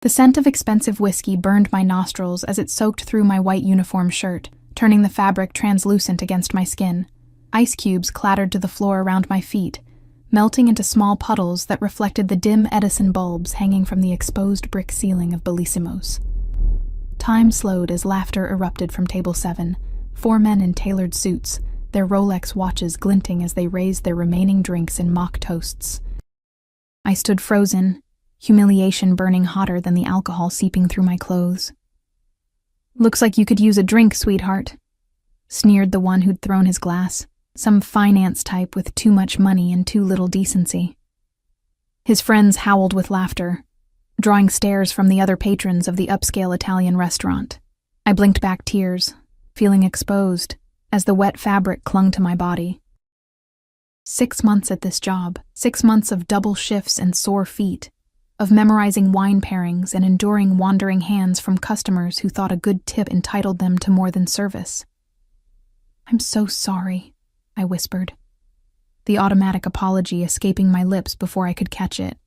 The scent of expensive whiskey burned my nostrils as it soaked through my white uniform shirt, turning the fabric translucent against my skin. Ice cubes clattered to the floor around my feet, melting into small puddles that reflected the dim Edison bulbs hanging from the exposed brick ceiling of Bellisimo's. Time slowed as laughter erupted from table 7, 4 men in tailored suits, their Rolex watches glinting as they raised their remaining drinks in mock toasts. I stood frozen, humiliation burning hotter than the alcohol seeping through my clothes. "Looks like you could use a drink, sweetheart," sneered the one who'd thrown his glass, some finance type with too much money and too little decency. His friends howled with laughter, drawing stares from the other patrons of the upscale Italian restaurant. I blinked back tears, feeling exposed, as the wet fabric clung to my body. 6 months at this job, 6 months of double shifts and sore feet, of memorizing wine pairings and enduring wandering hands from customers who thought a good tip entitled them to more than service. "I'm so sorry," I whispered, the automatic apology escaping my lips before I could catch it.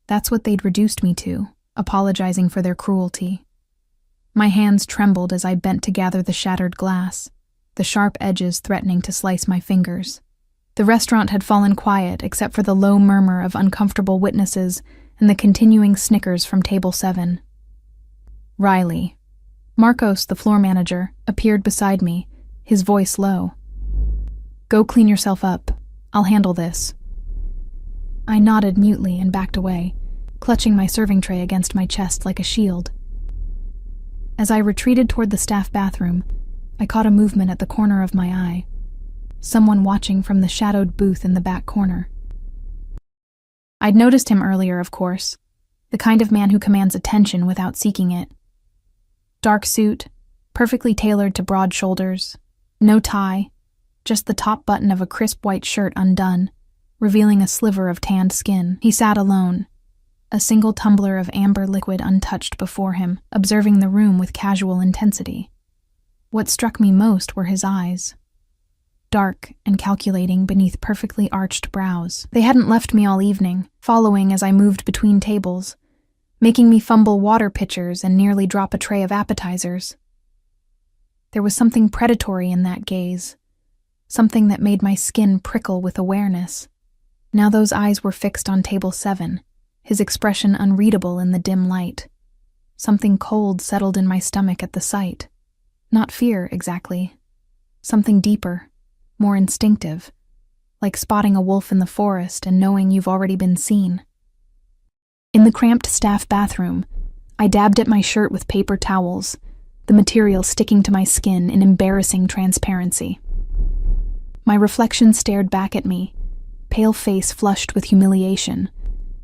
That's what they'd reduced me to, apologizing for their cruelty. My hands trembled as I bent to gather the shattered glass, the sharp edges threatening to slice my fingers. The restaurant had fallen quiet except for the low murmur of uncomfortable witnesses and the continuing snickers from table 7. Riley, Marcos, the floor manager, appeared beside me, his voice low. "Go clean yourself up. I'll handle this." I nodded mutely and backed away, clutching my serving tray against my chest like a shield. As I retreated toward the staff bathroom, I caught a movement at the corner of my eye. Someone watching from the shadowed booth in the back corner. I'd noticed him earlier, of course, the kind of man who commands attention without seeking it. Dark suit, perfectly tailored to broad shoulders, no tie, just the top button of a crisp white shirt undone, revealing a sliver of tanned skin. He sat alone, a single tumbler of amber liquid untouched before him, observing the room with casual intensity. What struck me most were his eyes. Dark and calculating beneath perfectly arched brows. They hadn't left me all evening, following as I moved between tables, making me fumble water pitchers and nearly drop a tray of appetizers. There was something predatory in that gaze, something that made my skin prickle with awareness. Now those eyes were fixed on table 7, his expression unreadable in the dim light. Something cold settled in my stomach at the sight. Not fear, exactly. Something deeper, more instinctive, like spotting a wolf in the forest and knowing you've already been seen. In the cramped staff bathroom, I dabbed at my shirt with paper towels, the material sticking to my skin in embarrassing transparency. My reflection stared back at me, pale face flushed with humiliation,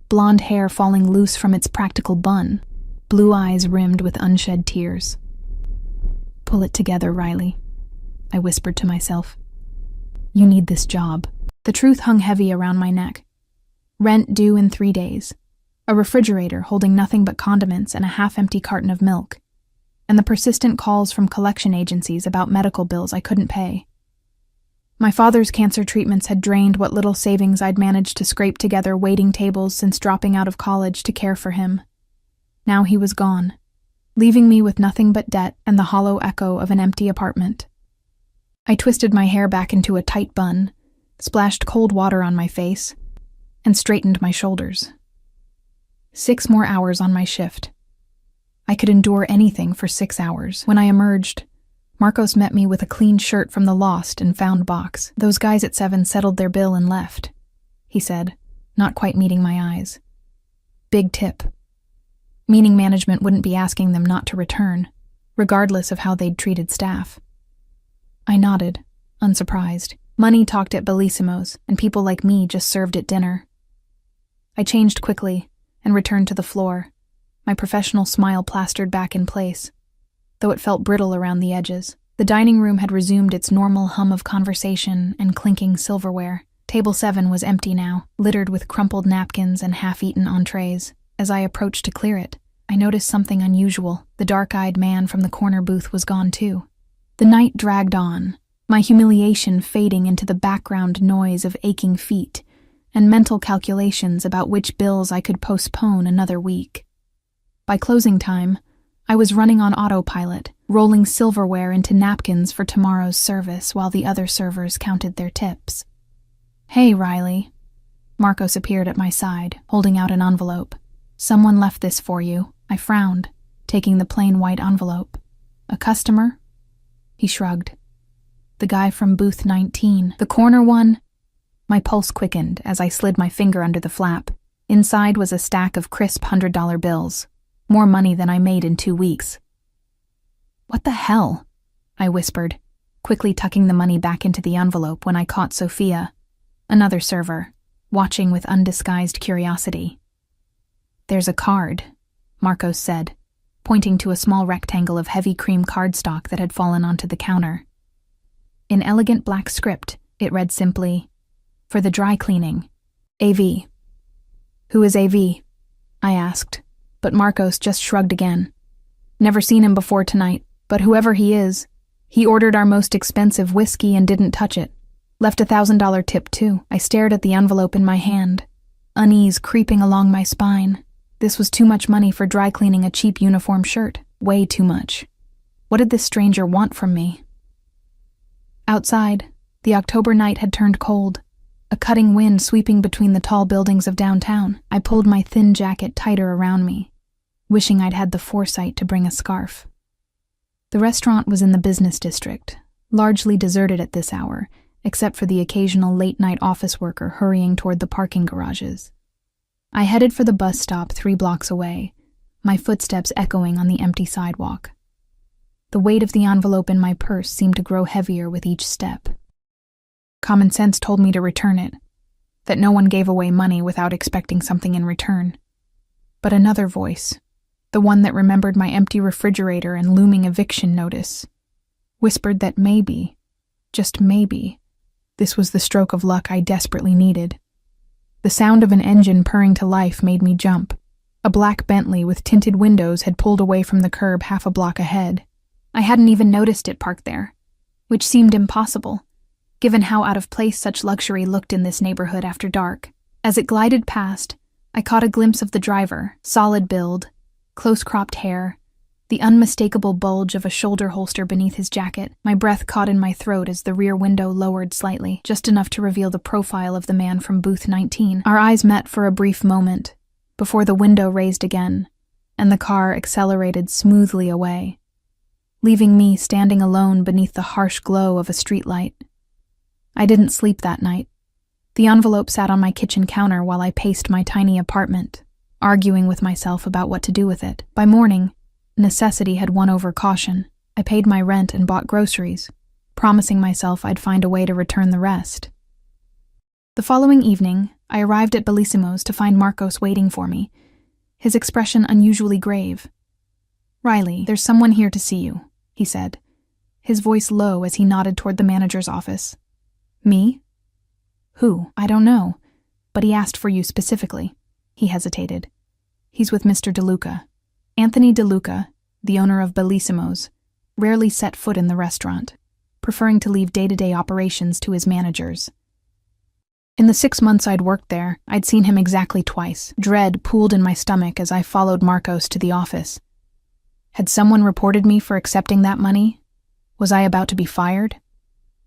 blonde hair falling loose from its practical bun, blue eyes rimmed with unshed tears. "Pull it together, Riley," I whispered to myself. "You need this job." The truth hung heavy around my neck. Rent due in 3 days, a refrigerator holding nothing but condiments and a half-empty carton of milk, and the persistent calls from collection agencies about medical bills I couldn't pay. My father's cancer treatments had drained what little savings I'd managed to scrape together waiting tables since dropping out of college to care for him. Now he was gone, leaving me with nothing but debt and the hollow echo of an empty apartment. I twisted my hair back into a tight bun, splashed cold water on my face, and straightened my shoulders. 6 more hours on my shift. I could endure anything for 6 hours. When I emerged, Marcos met me with a clean shirt from the lost and found box. "Those guys at 7 settled their bill and left," he said, not quite meeting my eyes. "Big tip. Meaning management wouldn't be asking them not to return, regardless of how they'd treated staff." I nodded, unsurprised. Money talked at Bellisimo's, and people like me just served at dinner. I changed quickly and returned to the floor, my professional smile plastered back in place, though it felt brittle around the edges. The dining room had resumed its normal hum of conversation and clinking silverware. Table 7 was empty now, littered with crumpled napkins and half-eaten entrees. As I approached to clear it, I noticed something unusual. The dark-eyed man from the corner booth was gone too. The night dragged on, my humiliation fading into the background noise of aching feet and mental calculations about which bills I could postpone another week. By closing time, I was running on autopilot, rolling silverware into napkins for tomorrow's service while the other servers counted their tips. "Hey, Riley." Marcos appeared at my side, holding out an envelope. "Someone left this for you." I frowned, taking the plain white envelope. "A customer?" He shrugged. "The guy from booth 19. The corner one?" My pulse quickened as I slid my finger under the flap. Inside was a stack of crisp $100 bills. More money than I made in 2 weeks. "What the hell?" I whispered, quickly tucking the money back into the envelope when I caught Sophia, another server, watching with undisguised curiosity. "There's a card," Marcos said, pointing to a small rectangle of heavy cream cardstock that had fallen onto the counter. In elegant black script, it read simply, "For the dry cleaning. AV." "Who is AV?" I asked, but Marcos just shrugged again. "Never seen him before tonight, but whoever he is, he ordered our most expensive whiskey and didn't touch it. Left a $1,000 tip too." I stared at the envelope in my hand, unease creeping along my spine. This was too much money for dry cleaning a cheap uniform shirt. Way too much. What did this stranger want from me? Outside, the October night had turned cold, a cutting wind sweeping between the tall buildings of downtown. I pulled my thin jacket tighter around me, wishing I'd had the foresight to bring a scarf. The restaurant was in the business district, largely deserted at this hour, except for the occasional late-night office worker hurrying toward the parking garages. I headed for the bus stop 3 blocks away, my footsteps echoing on the empty sidewalk. The weight of the envelope in my purse seemed to grow heavier with each step. Common sense told me to return it, that no one gave away money without expecting something in return. But another voice, the one that remembered my empty refrigerator and looming eviction notice, whispered that maybe, just maybe, this was the stroke of luck I desperately needed. The sound of an engine purring to life made me jump. A black Bentley with tinted windows had pulled away from the curb half a block ahead. I hadn't even noticed it parked there, which seemed impossible, given how out of place such luxury looked in this neighborhood after dark. As it glided past, I caught a glimpse of the driver, solid build, close-cropped hair, the unmistakable bulge of a shoulder holster beneath his jacket. My breath caught in my throat as the rear window lowered slightly, just enough to reveal the profile of the man from booth 19. Our eyes met for a brief moment, before the window raised again, and the car accelerated smoothly away, leaving me standing alone beneath the harsh glow of a streetlight. I didn't sleep that night. The envelope sat on my kitchen counter while I paced my tiny apartment, arguing with myself about what to do with it. By morning, necessity had won over caution. I paid my rent and bought groceries, promising myself I'd find a way to return the rest. The following evening, I arrived at Bellissimo's to find Marcos waiting for me, his expression unusually grave. "Riley, there's someone here to see you," he said, his voice low as he nodded toward the manager's office. "Me? Who? I don't know, but he asked for you specifically." He hesitated. "He's with Mr. DeLuca." Anthony DeLuca, the owner of Bellissimo's, rarely set foot in the restaurant, preferring to leave day-to-day operations to his managers. In the 6 months I'd worked there, I'd seen him exactly twice. Dread pooled in my stomach as I followed Marcos to the office. Had someone reported me for accepting that money? Was I about to be fired?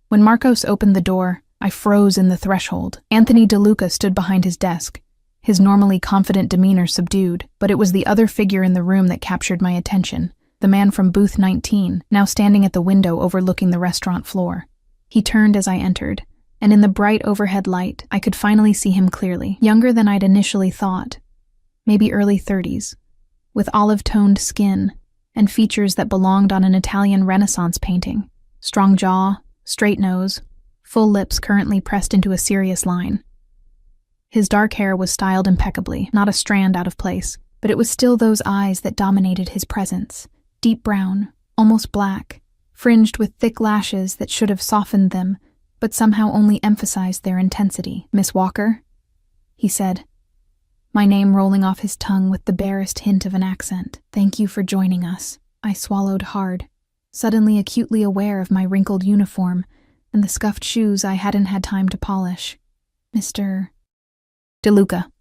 When Marcos opened the door, I froze in the threshold. Anthony DeLuca stood behind his desk, his normally confident demeanor subdued, but it was the other figure in the room that captured my attention, the man from booth 19, now standing at the window overlooking the restaurant floor. He turned as I entered, and in the bright overhead light, I could finally see him clearly. Younger than I'd initially thought, maybe early 30s, with olive-toned skin and features that belonged on an Italian Renaissance painting. Strong jaw, straight nose, full lips currently pressed into a serious line. His dark hair was styled impeccably, not a strand out of place, but it was still those eyes that dominated his presence. Deep brown, almost black, fringed with thick lashes that should have softened them, but somehow only emphasized their intensity. "Miss Walker?" he said, my name rolling off his tongue with the barest hint of an accent. "Thank you for joining us." I swallowed hard, suddenly acutely aware of my wrinkled uniform and the scuffed shoes I hadn't had time to polish. "Mr. DeLuca,"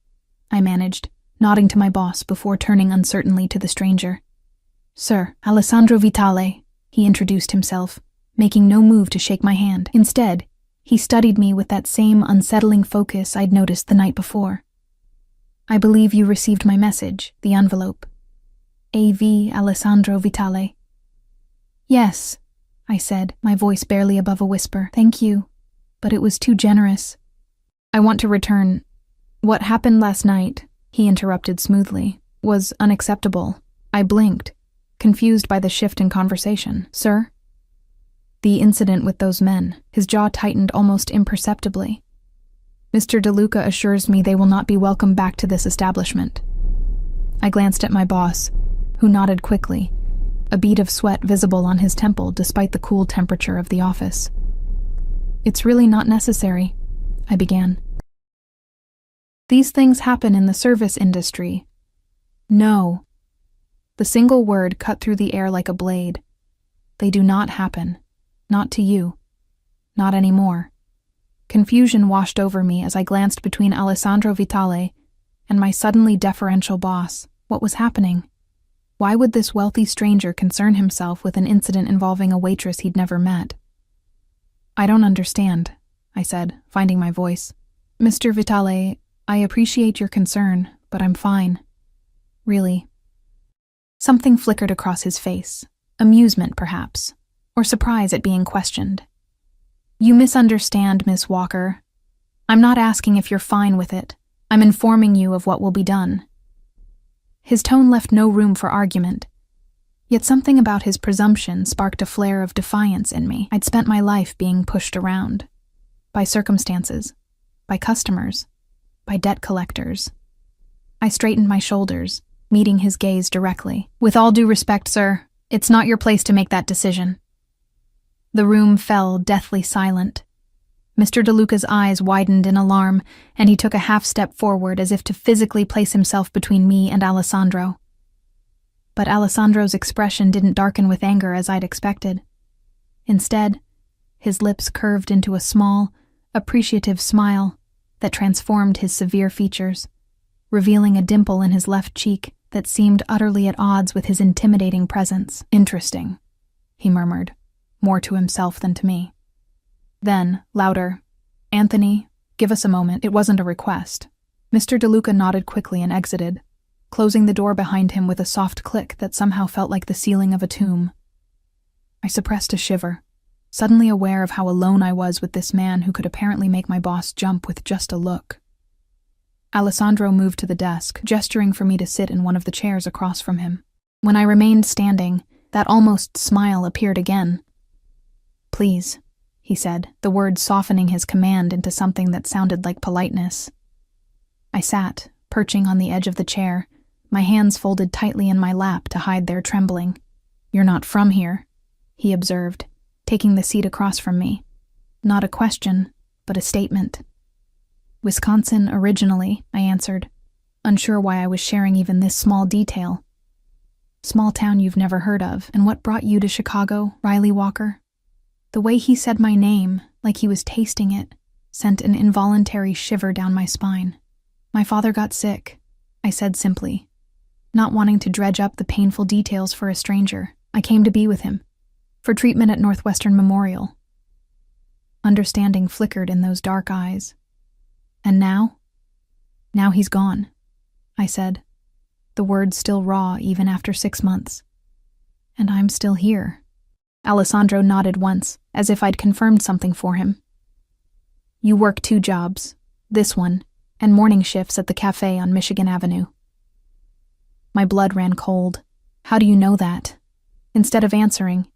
I managed, nodding to my boss before turning uncertainly to the stranger. "Sir, Alessandro Vitale," he introduced himself, making no move to shake my hand. Instead, he studied me with that same unsettling focus I'd noticed the night before. "I believe you received my message, the envelope. A.V. Alessandro Vitale." "Yes," I said, my voice barely above a whisper. "Thank you, but it was too generous." "I want to return. What happened last night," he interrupted smoothly, "was unacceptable." I blinked, confused by the shift in conversation. "Sir?" "The incident with those men." His jaw tightened almost imperceptibly. "Mr. DeLuca assures me they will not be welcome back to this establishment." I glanced at my boss, who nodded quickly, a bead of sweat visible on his temple despite the cool temperature of the office. "It's really not necessary," I began. "These things happen in the service industry." "No." The single word cut through the air like a blade. "They do not happen. Not to you. Not anymore." Confusion washed over me as I glanced between Alessandro Vitale and my suddenly deferential boss. What was happening? Why would this wealthy stranger concern himself with an incident involving a waitress he'd never met? "I don't understand," I said, finding my voice. "Mr. Vitale, I appreciate your concern, but I'm fine. Really." Something flickered across his face. Amusement, perhaps, or surprise at being questioned. "You misunderstand, Miss Walker. I'm not asking if you're fine with it. I'm informing you of what will be done." His tone left no room for argument, yet something about his presumption sparked a flare of defiance in me. I'd spent my life being pushed around. By circumstances, by customers, by debt collectors. I straightened my shoulders, meeting his gaze directly. "With all due respect, sir, it's not your place to make that decision." The room fell deathly silent. Mr. DeLuca's eyes widened in alarm, and he took a half-step forward as if to physically place himself between me and Alessandro. But Alessandro's expression didn't darken with anger as I'd expected. Instead, his lips curved into a small, appreciative smile that transformed his severe features, revealing a dimple in his left cheek that seemed utterly at odds with his intimidating presence. "Interesting," he murmured, more to himself than to me. Then, louder, "Anthony, give us a moment. It wasn't a request." Mr. DeLuca nodded quickly and exited, closing the door behind him with a soft click that somehow felt like the ceiling of a tomb. I suppressed a shiver, suddenly aware of how alone I was with this man who could apparently make my boss jump with just a look. Alessandro moved to the desk, gesturing for me to sit in one of the chairs across from him. When I remained standing, that almost smile appeared again. "Please," he said, the words softening his command into something that sounded like politeness. I sat, perching on the edge of the chair, my hands folded tightly in my lap to hide their trembling. "You're not from here," he observed, taking the seat across from me. Not a question, but a statement. "Wisconsin originally," I answered, unsure why I was sharing even this small detail. "Small town you've never heard of, and what brought you to Chicago, Riley Walker?" The way he said my name, like he was tasting it, sent an involuntary shiver down my spine. "My father got sick," I said simply, not wanting to dredge up the painful details for a stranger. "I came to be with him, for treatment at Northwestern Memorial." Understanding flickered in those dark eyes. "And now?" "Now he's gone," I said, the words still raw even after 6 months. "And I'm still here." Alessandro nodded once, as if I'd confirmed something for him. "You work 2 jobs, this one, and morning shifts at the cafe on Michigan Avenue." My blood ran cold. "How do you know that?" Instead of answering,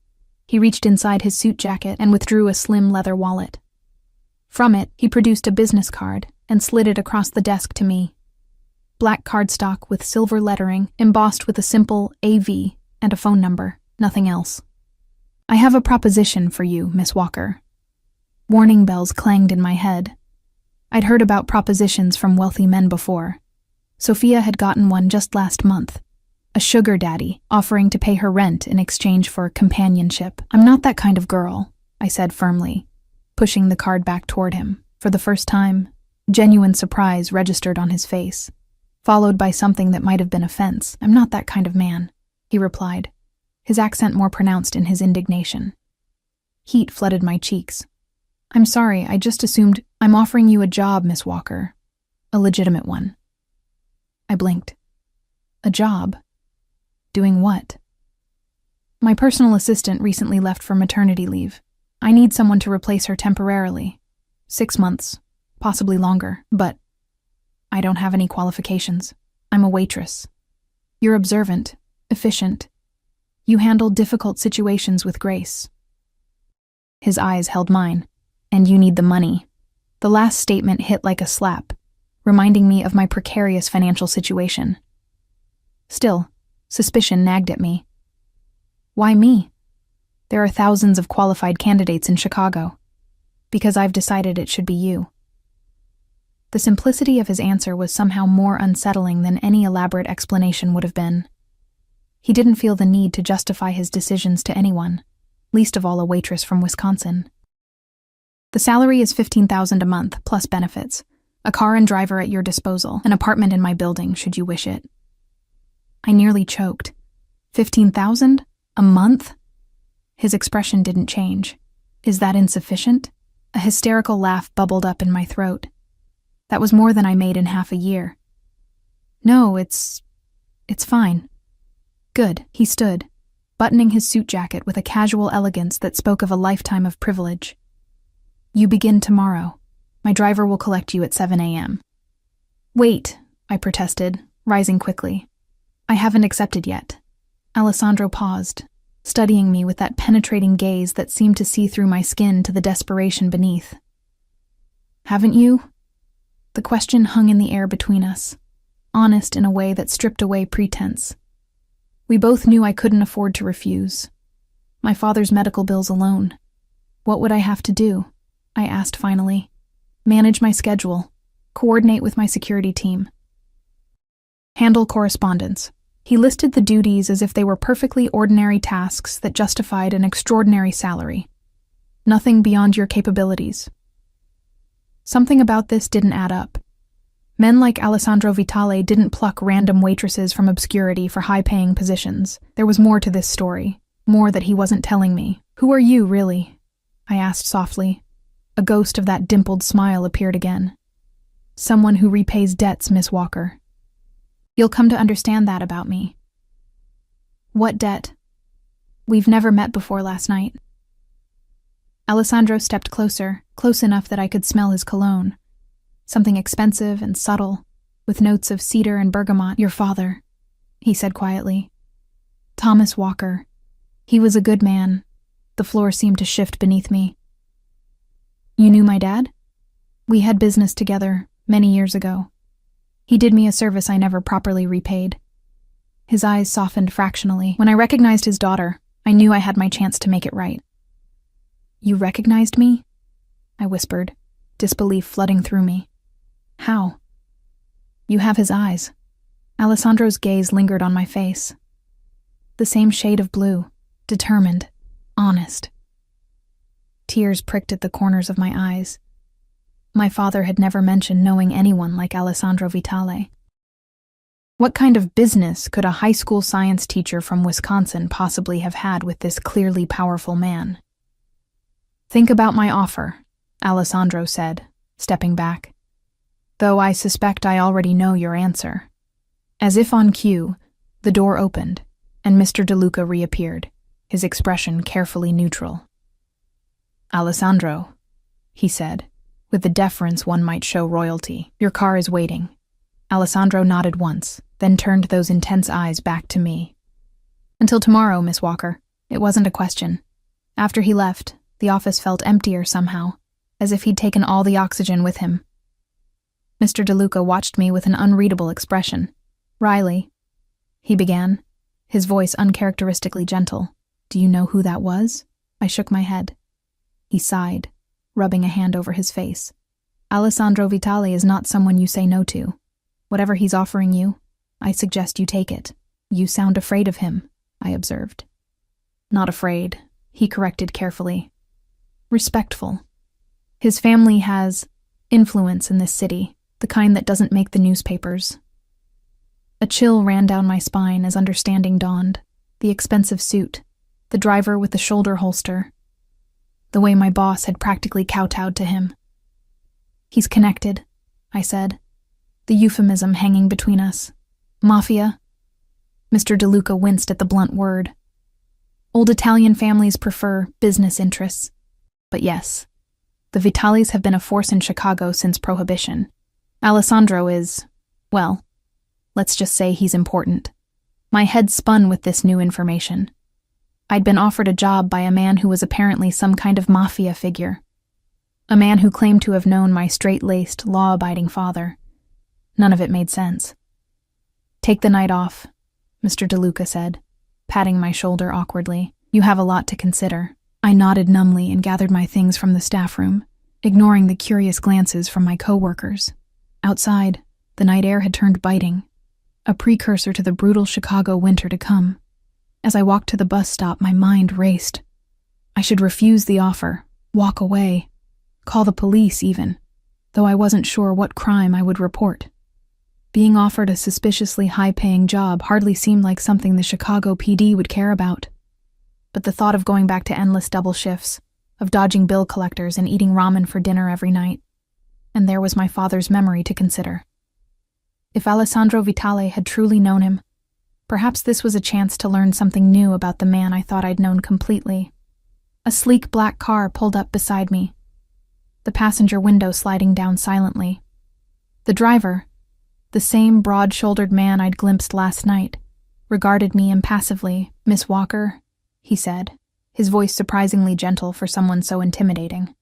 he reached inside his suit jacket and withdrew a slim leather wallet. From it, he produced a business card and slid it across the desk to me. Black cardstock with silver lettering embossed with a simple AV and a phone number, nothing else. "I have a proposition for you, Miss Walker." Warning bells clanged in my head. I'd heard about propositions from wealthy men before. Sophia had gotten one just last month. A sugar daddy offering to pay her rent in exchange for companionship. "I'm not that kind of girl," I said firmly, pushing the card back toward him. For the first time, genuine surprise registered on his face. followed by something that might have been offense. "I'm not that kind of man," he replied, his accent more pronounced in his indignation. Heat flooded my cheeks. "I'm sorry, I just assumed I'm offering you a job, Miss Walker. A legitimate one." I blinked. "A job? Doing what?" "My personal assistant recently left for maternity leave. I need someone to replace her temporarily. 6 months, possibly longer, but I don't have any qualifications. I'm a waitress. You're observant, efficient. You handle difficult situations with grace." His eyes held mine. "And you need the money." The last statement hit like a slap, reminding me of my precarious financial situation. Still, suspicion nagged at me. "Why me? There are thousands of qualified candidates in Chicago. Because I've decided it should be you." The simplicity of his answer was somehow more unsettling than any elaborate explanation would have been. He didn't feel the need to justify his decisions to anyone, least of all a waitress from Wisconsin. "The salary is $15,000 a month, plus benefits. A car and driver at your disposal. An apartment in my building, should you wish it." I nearly choked. $15,000? A month? His expression didn't change. "Is that insufficient?" A hysterical laugh bubbled up in my throat. "That was more than I made in half a year." "No, it's fine." "Good." He stood, buttoning his suit jacket with a casual elegance that spoke of a lifetime of privilege. "You begin tomorrow. My driver will collect you at 7 a.m. "Wait," I protested, rising quickly. "I haven't accepted yet." Alessandro paused, studying me with that penetrating gaze that seemed to see through my skin to the desperation beneath. "Haven't you?" The question hung in the air between us, honest in a way that stripped away pretense. We both knew I couldn't afford to refuse. My father's medical bills alone. What would I have to do? I asked finally. Manage my schedule, coordinate with my security team, handle correspondence. He listed the duties as if they were perfectly ordinary tasks that justified an extraordinary salary. Nothing beyond your capabilities. Something about this didn't add up. Men like Alessandro Vitale didn't pluck random waitresses from obscurity for high-paying positions. There was more to this story, more that he wasn't telling me. "Who are you, really?" I asked softly. A ghost of that dimpled smile appeared again. "Someone who repays debts, Miss Walker. You'll come to understand that about me." "What debt?" "We've never met before last night." Alessandro stepped closer, close enough that I could smell his cologne. Something expensive and subtle, with notes of cedar and bergamot. "Your father," he said quietly. "Thomas Walker. He was a good man." The floor seemed to shift beneath me. "You knew my dad?" "We had business together many years ago. He did me a service I never properly repaid." His eyes softened fractionally. When I recognized his daughter, I knew I had my chance to make it right. "You recognized me?" I whispered, disbelief flooding through me. "How?" "You have his eyes." Alessandro's gaze lingered on my face. The same shade of blue, determined, honest. Tears pricked at the corners of my eyes. My father had never mentioned knowing anyone like Alessandro Vitale. What kind of business could a high school science teacher from Wisconsin possibly have had with this clearly powerful man? "Think about my offer," Alessandro said, stepping back. "Though I suspect I already know your answer." As if on cue, the door opened, and Mr. DeLuca reappeared, his expression carefully neutral. "Alessandro," he said, with the deference one might show royalty, "your car is waiting." Alessandro nodded once, then turned those intense eyes back to me. "Until tomorrow, Miss Walker." It wasn't a question. After he left, the office felt emptier somehow, as if he'd taken all the oxygen with him. Mr. DeLuca watched me with an unreadable expression. "Riley," he began, his voice uncharacteristically gentle. "Do you know who that was?" I shook my head. He sighed, rubbing a hand over his face. "Alessandro Vitale is not someone you say no to. Whatever he's offering you, I suggest you take it." "You sound afraid of him," I observed. "Not afraid," he corrected carefully. "Respectful. His family has influence in this city, the kind that doesn't make the newspapers. A chill ran down my spine as understanding dawned. The expensive suit, the driver with the shoulder holster, the way my boss had practically kowtowed to him. "He's connected," I said, the euphemism hanging between us. "Mafia?" Mr. DeLuca winced at the blunt word. "Old Italian families prefer business interests. But yes, the Vitalis have been a force in Chicago since Prohibition. Alessandro is, well, let's just say he's important." My head spun with this new information. I'd been offered a job by a man who was apparently some kind of mafia figure. A man who claimed to have known my straight-laced, law-abiding father. None of it made sense. "Take the night off," Mr. DeLuca said, patting my shoulder awkwardly. "You have a lot to consider." I nodded numbly and gathered my things from the staff room, ignoring the curious glances from my co-workers. Outside, the night air had turned biting, a precursor to the brutal Chicago winter to come. As I walked to the bus stop, my mind raced. I should refuse the offer, walk away, call the police even, though I wasn't sure what crime I would report. Being offered a suspiciously high-paying job hardly seemed like something the Chicago PD would care about. But the thought of going back to endless double shifts, of dodging bill collectors and eating ramen for dinner every night, and there was my father's memory to consider. If Alessandro Vitale had truly known him, perhaps this was a chance to learn something new about the man I thought I'd known completely. A sleek black car pulled up beside me, the passenger window sliding down silently. The driver, the same broad-shouldered man I'd glimpsed last night, regarded me impassively. "Miss Walker," he said, his voice surprisingly gentle for someone so intimidating.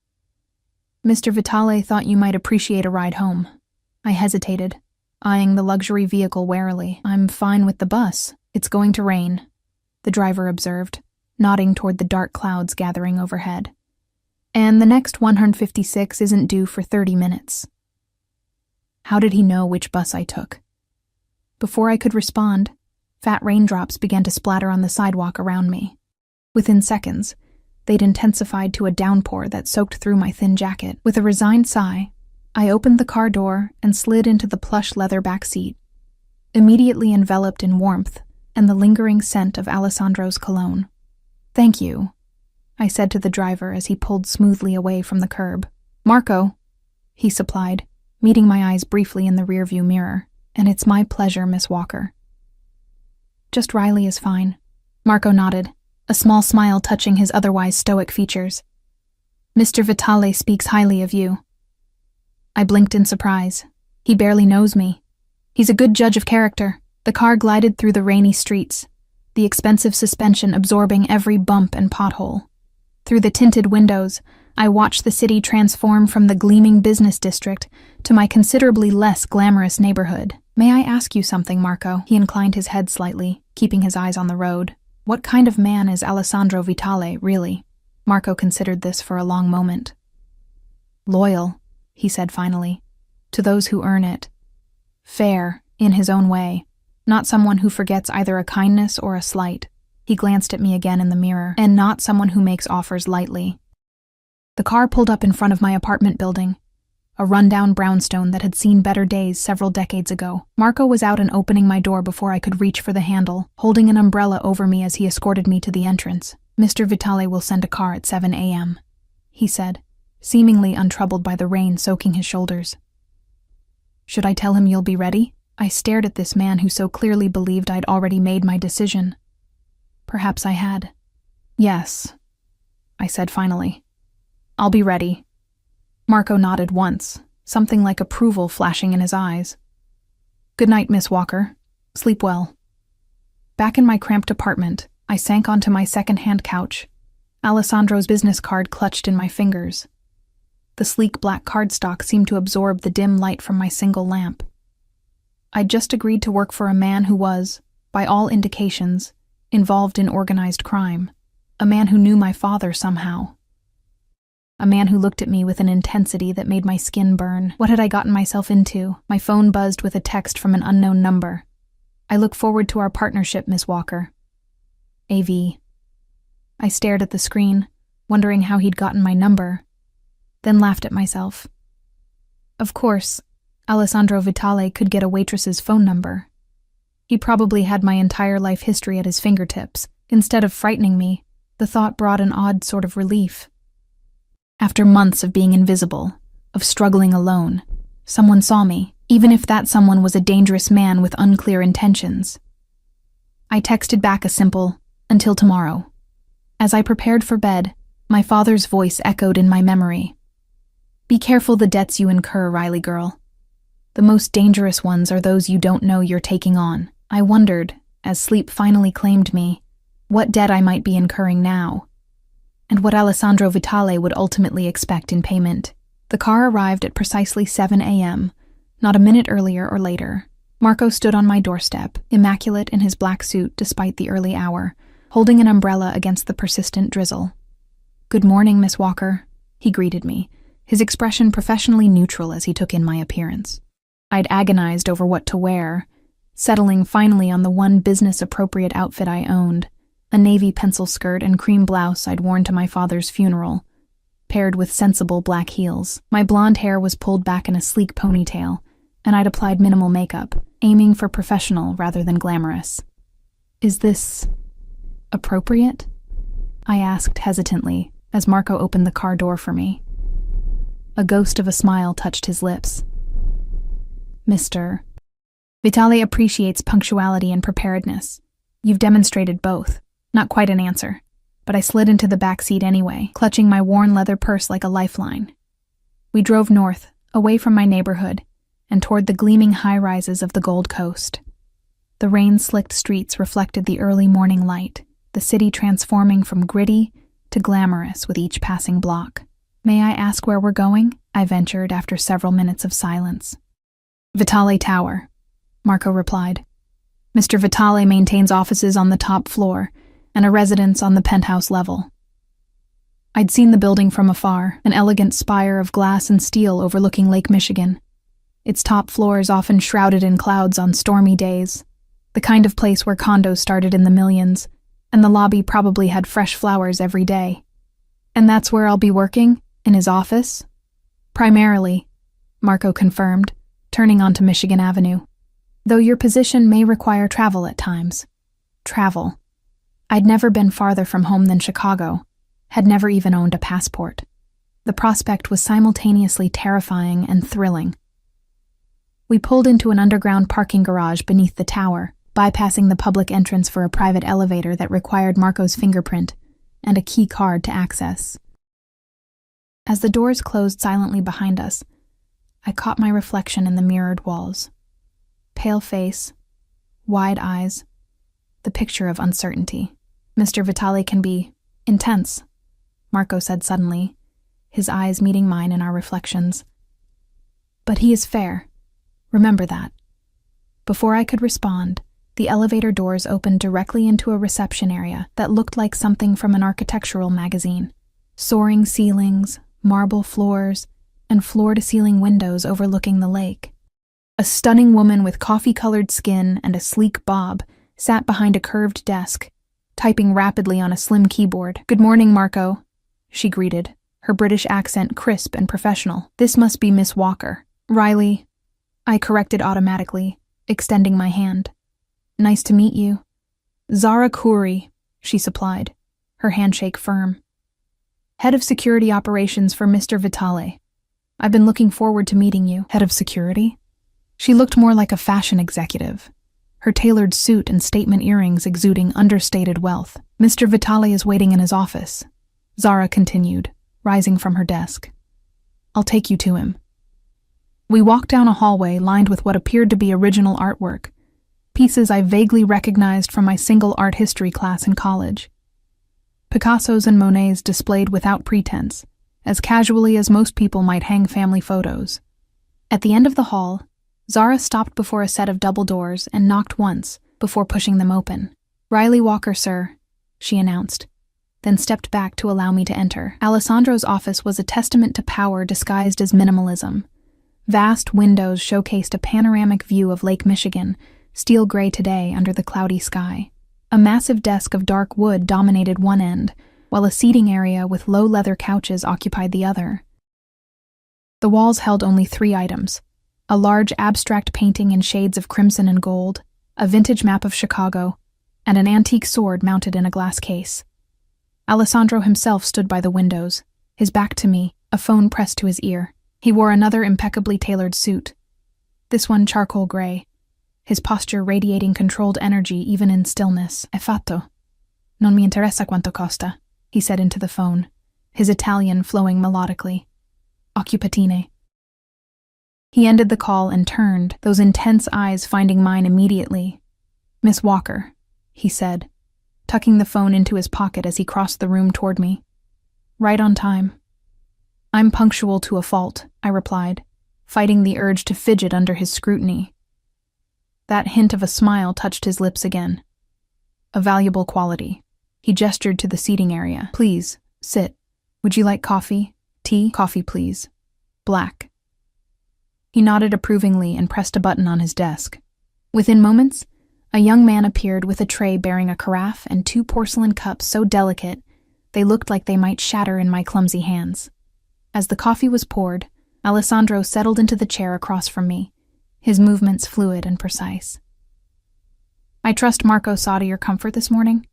"Mr. Vitale thought you might appreciate a ride home." I hesitated, eyeing the luxury vehicle warily. "I'm fine with the bus. It's going to rain," the driver observed, nodding toward the dark clouds gathering overhead. "And the next 156 isn't due for 30 minutes. How did he know which bus I took? Before I could respond, fat raindrops began to splatter on the sidewalk around me. Within seconds, they'd intensified to a downpour that soaked through my thin jacket. With a resigned sigh, I opened the car door and slid into the plush leather back seat, immediately enveloped in warmth and the lingering scent of Alessandro's cologne. "Thank you," I said to the driver as he pulled smoothly away from the curb. "Marco," he supplied, meeting my eyes briefly in the rearview mirror. "And it's my pleasure, Miss Walker." "Just Riley is fine." Marco nodded, a small smile touching his otherwise stoic features. "Mr. Vitale speaks highly of you." I blinked in surprise. He barely knows me. He's a good judge of character. The car glided through the rainy streets, the expensive suspension absorbing every bump and pothole. Through the tinted windows, I watched the city transform from the gleaming business district to my considerably less glamorous neighborhood. "May I ask you something, Marco?" He inclined his head slightly, keeping his eyes on the road. "What kind of man is Alessandro Vitale, really?" Marco considered this for a long moment. "Loyal," he said finally, "to those who earn it. Fair, in his own way, not someone who forgets either a kindness or a slight." He glanced at me again in the mirror. "And not someone who makes offers lightly." The car pulled up in front of my apartment building, a rundown brownstone that had seen better days several decades ago. Marco was out and opening my door before I could reach for the handle, holding an umbrella over me as he escorted me to the entrance. "Mr. Vitale will send a car at 7 a.m., he said, seemingly untroubled by the rain soaking his shoulders. "Should I tell him you'll be ready?" I stared at this man who so clearly believed I'd already made my decision. Perhaps I had. "Yes," I said finally. "I'll be ready." Marco nodded once, something like approval flashing in his eyes. "Good night, Miss Walker. Sleep well." Back in my cramped apartment, I sank onto my second-hand couch, Alessandro's business card clutched in my fingers. The sleek black cardstock seemed to absorb the dim light from my single lamp. I'd just agreed to work for a man who was, by all indications, involved in organized crime, a man who knew my father somehow. A man who looked at me with an intensity that made my skin burn. What had I gotten myself into? My phone buzzed with a text from an unknown number. "I look forward to our partnership, Miss Walker. AV." I stared at the screen, wondering how he'd gotten my number, then laughed at myself. Of course, Alessandro Vitale could get a waitress's phone number. He probably had my entire life history at his fingertips. Instead of frightening me, the thought brought an odd sort of relief. After months of being invisible, of struggling alone, someone saw me, even if that someone was a dangerous man with unclear intentions. I texted back a simple, "Until tomorrow." As I prepared for bed, my father's voice echoed in my memory. "Be careful the debts you incur, Riley girl. The most dangerous ones are those you don't know you're taking on." I wondered, as sleep finally claimed me, what debt I might be incurring now, and what Alessandro Vitale would ultimately expect in payment. The car arrived at precisely 7 a.m., not a minute earlier or later. Marco stood on my doorstep, immaculate in his black suit despite the early hour, holding an umbrella against the persistent drizzle. "Good morning, Miss Walker," he greeted me, his expression professionally neutral as he took in my appearance. I'd agonized over what to wear, settling finally on the one business-appropriate outfit I owned, a navy pencil skirt and cream blouse I'd worn to my father's funeral, paired with sensible black heels. My blonde hair was pulled back in a sleek ponytail, and I'd applied minimal makeup, aiming for professional rather than glamorous. "Is this appropriate?" I asked hesitantly as Marco opened the car door for me. A ghost of a smile touched his lips. "Mr. Vitale appreciates punctuality and preparedness. You've demonstrated both." Not quite an answer, but I slid into the back seat anyway, clutching my worn leather purse like a lifeline. We drove north, away from my neighborhood, and toward the gleaming high-rises of the Gold Coast. The rain-slicked streets reflected the early morning light, the city transforming from gritty to glamorous with each passing block. "May I ask where we're going?" I ventured after several minutes of silence. "Vitale Tower," Marco replied. "Mr. Vitale maintains offices on the top floor and a residence on the penthouse level." I'd seen the building from afar, an elegant spire of glass and steel overlooking Lake Michigan. Its top floors often shrouded in clouds on stormy days, the kind of place where condos started in the millions, and the lobby probably had fresh flowers every day. "And that's where I'll be working? In his office?" "Primarily," Marco confirmed, turning onto Michigan Avenue. "Though your position may require travel at times." Travel. I'd never been farther from home than Chicago, had never even owned a passport. The prospect was simultaneously terrifying and thrilling. We pulled into an underground parking garage beneath the tower, bypassing the public entrance for a private elevator that required Marco's fingerprint and a key card to access. As the doors closed silently behind us, I caught my reflection in the mirrored walls. Pale face, wide eyes, the picture of uncertainty. "Mr. Vitale can be intense," Marco said suddenly, his eyes meeting mine in our reflections. "But he is fair. Remember that." Before I could respond, the elevator doors opened directly into a reception area that looked like something from an architectural magazine. Soaring ceilings, marble floors, and floor-to-ceiling windows overlooking the lake. A stunning woman with coffee-colored skin and a sleek bob sat behind a curved desk, typing rapidly on a slim keyboard. "Good morning, Marco," she greeted, her British accent crisp and professional. "This must be Miss Walker." "Riley," I corrected automatically, extending my hand. "Nice to meet you." "Zara Khoury," she supplied, her handshake firm. "Head of Security Operations for Mr. Vitale. I've been looking forward to meeting you." "Head of Security?" She looked more like a fashion executive, her tailored suit and statement earrings exuding understated wealth. "Mr. Vitale is waiting in his office," Zara continued, rising from her desk. "I'll take you to him." We walked down a hallway lined with what appeared to be original artwork, pieces I vaguely recognized from my single art history class in college. Picassos and Monets displayed without pretense, as casually as most people might hang family photos. At the end of the hall, Zara stopped before a set of double doors and knocked once before pushing them open. "Riley Walker, sir," she announced, then stepped back to allow me to enter. Alessandro's office was a testament to power disguised as minimalism. Vast windows showcased a panoramic view of Lake Michigan, steel gray today under the cloudy sky. A massive desk of dark wood dominated one end, while a seating area with low leather couches occupied the other. The walls held only 3 items: a large abstract painting in shades of crimson and gold, a vintage map of Chicago, and an antique sword mounted in a glass case. Alessandro himself stood by the windows, his back to me, a phone pressed to his ear. He wore another impeccably tailored suit, this one charcoal gray, his posture radiating controlled energy even in stillness. "È fatto. Non mi interessa quanto costa," he said into the phone, his Italian flowing melodically. "Occupatine." He ended the call and turned, those intense eyes finding mine immediately. "Miss Walker," he said, tucking the phone into his pocket as he crossed the room toward me. "Right on time." "I'm punctual to a fault," I replied, fighting the urge to fidget under his scrutiny. That hint of a smile touched his lips again. "A valuable quality." He gestured to the seating area. "Please, sit. Would you like coffee? Tea? Coffee, please. Black." He nodded approvingly and pressed a button on his desk. Within moments, a young man appeared with a tray bearing a carafe and 2 porcelain cups so delicate they looked like they might shatter in my clumsy hands. As the coffee was poured, Alessandro settled into the chair across from me, his movements fluid and precise. "I trust Marco saw to your comfort this morning?"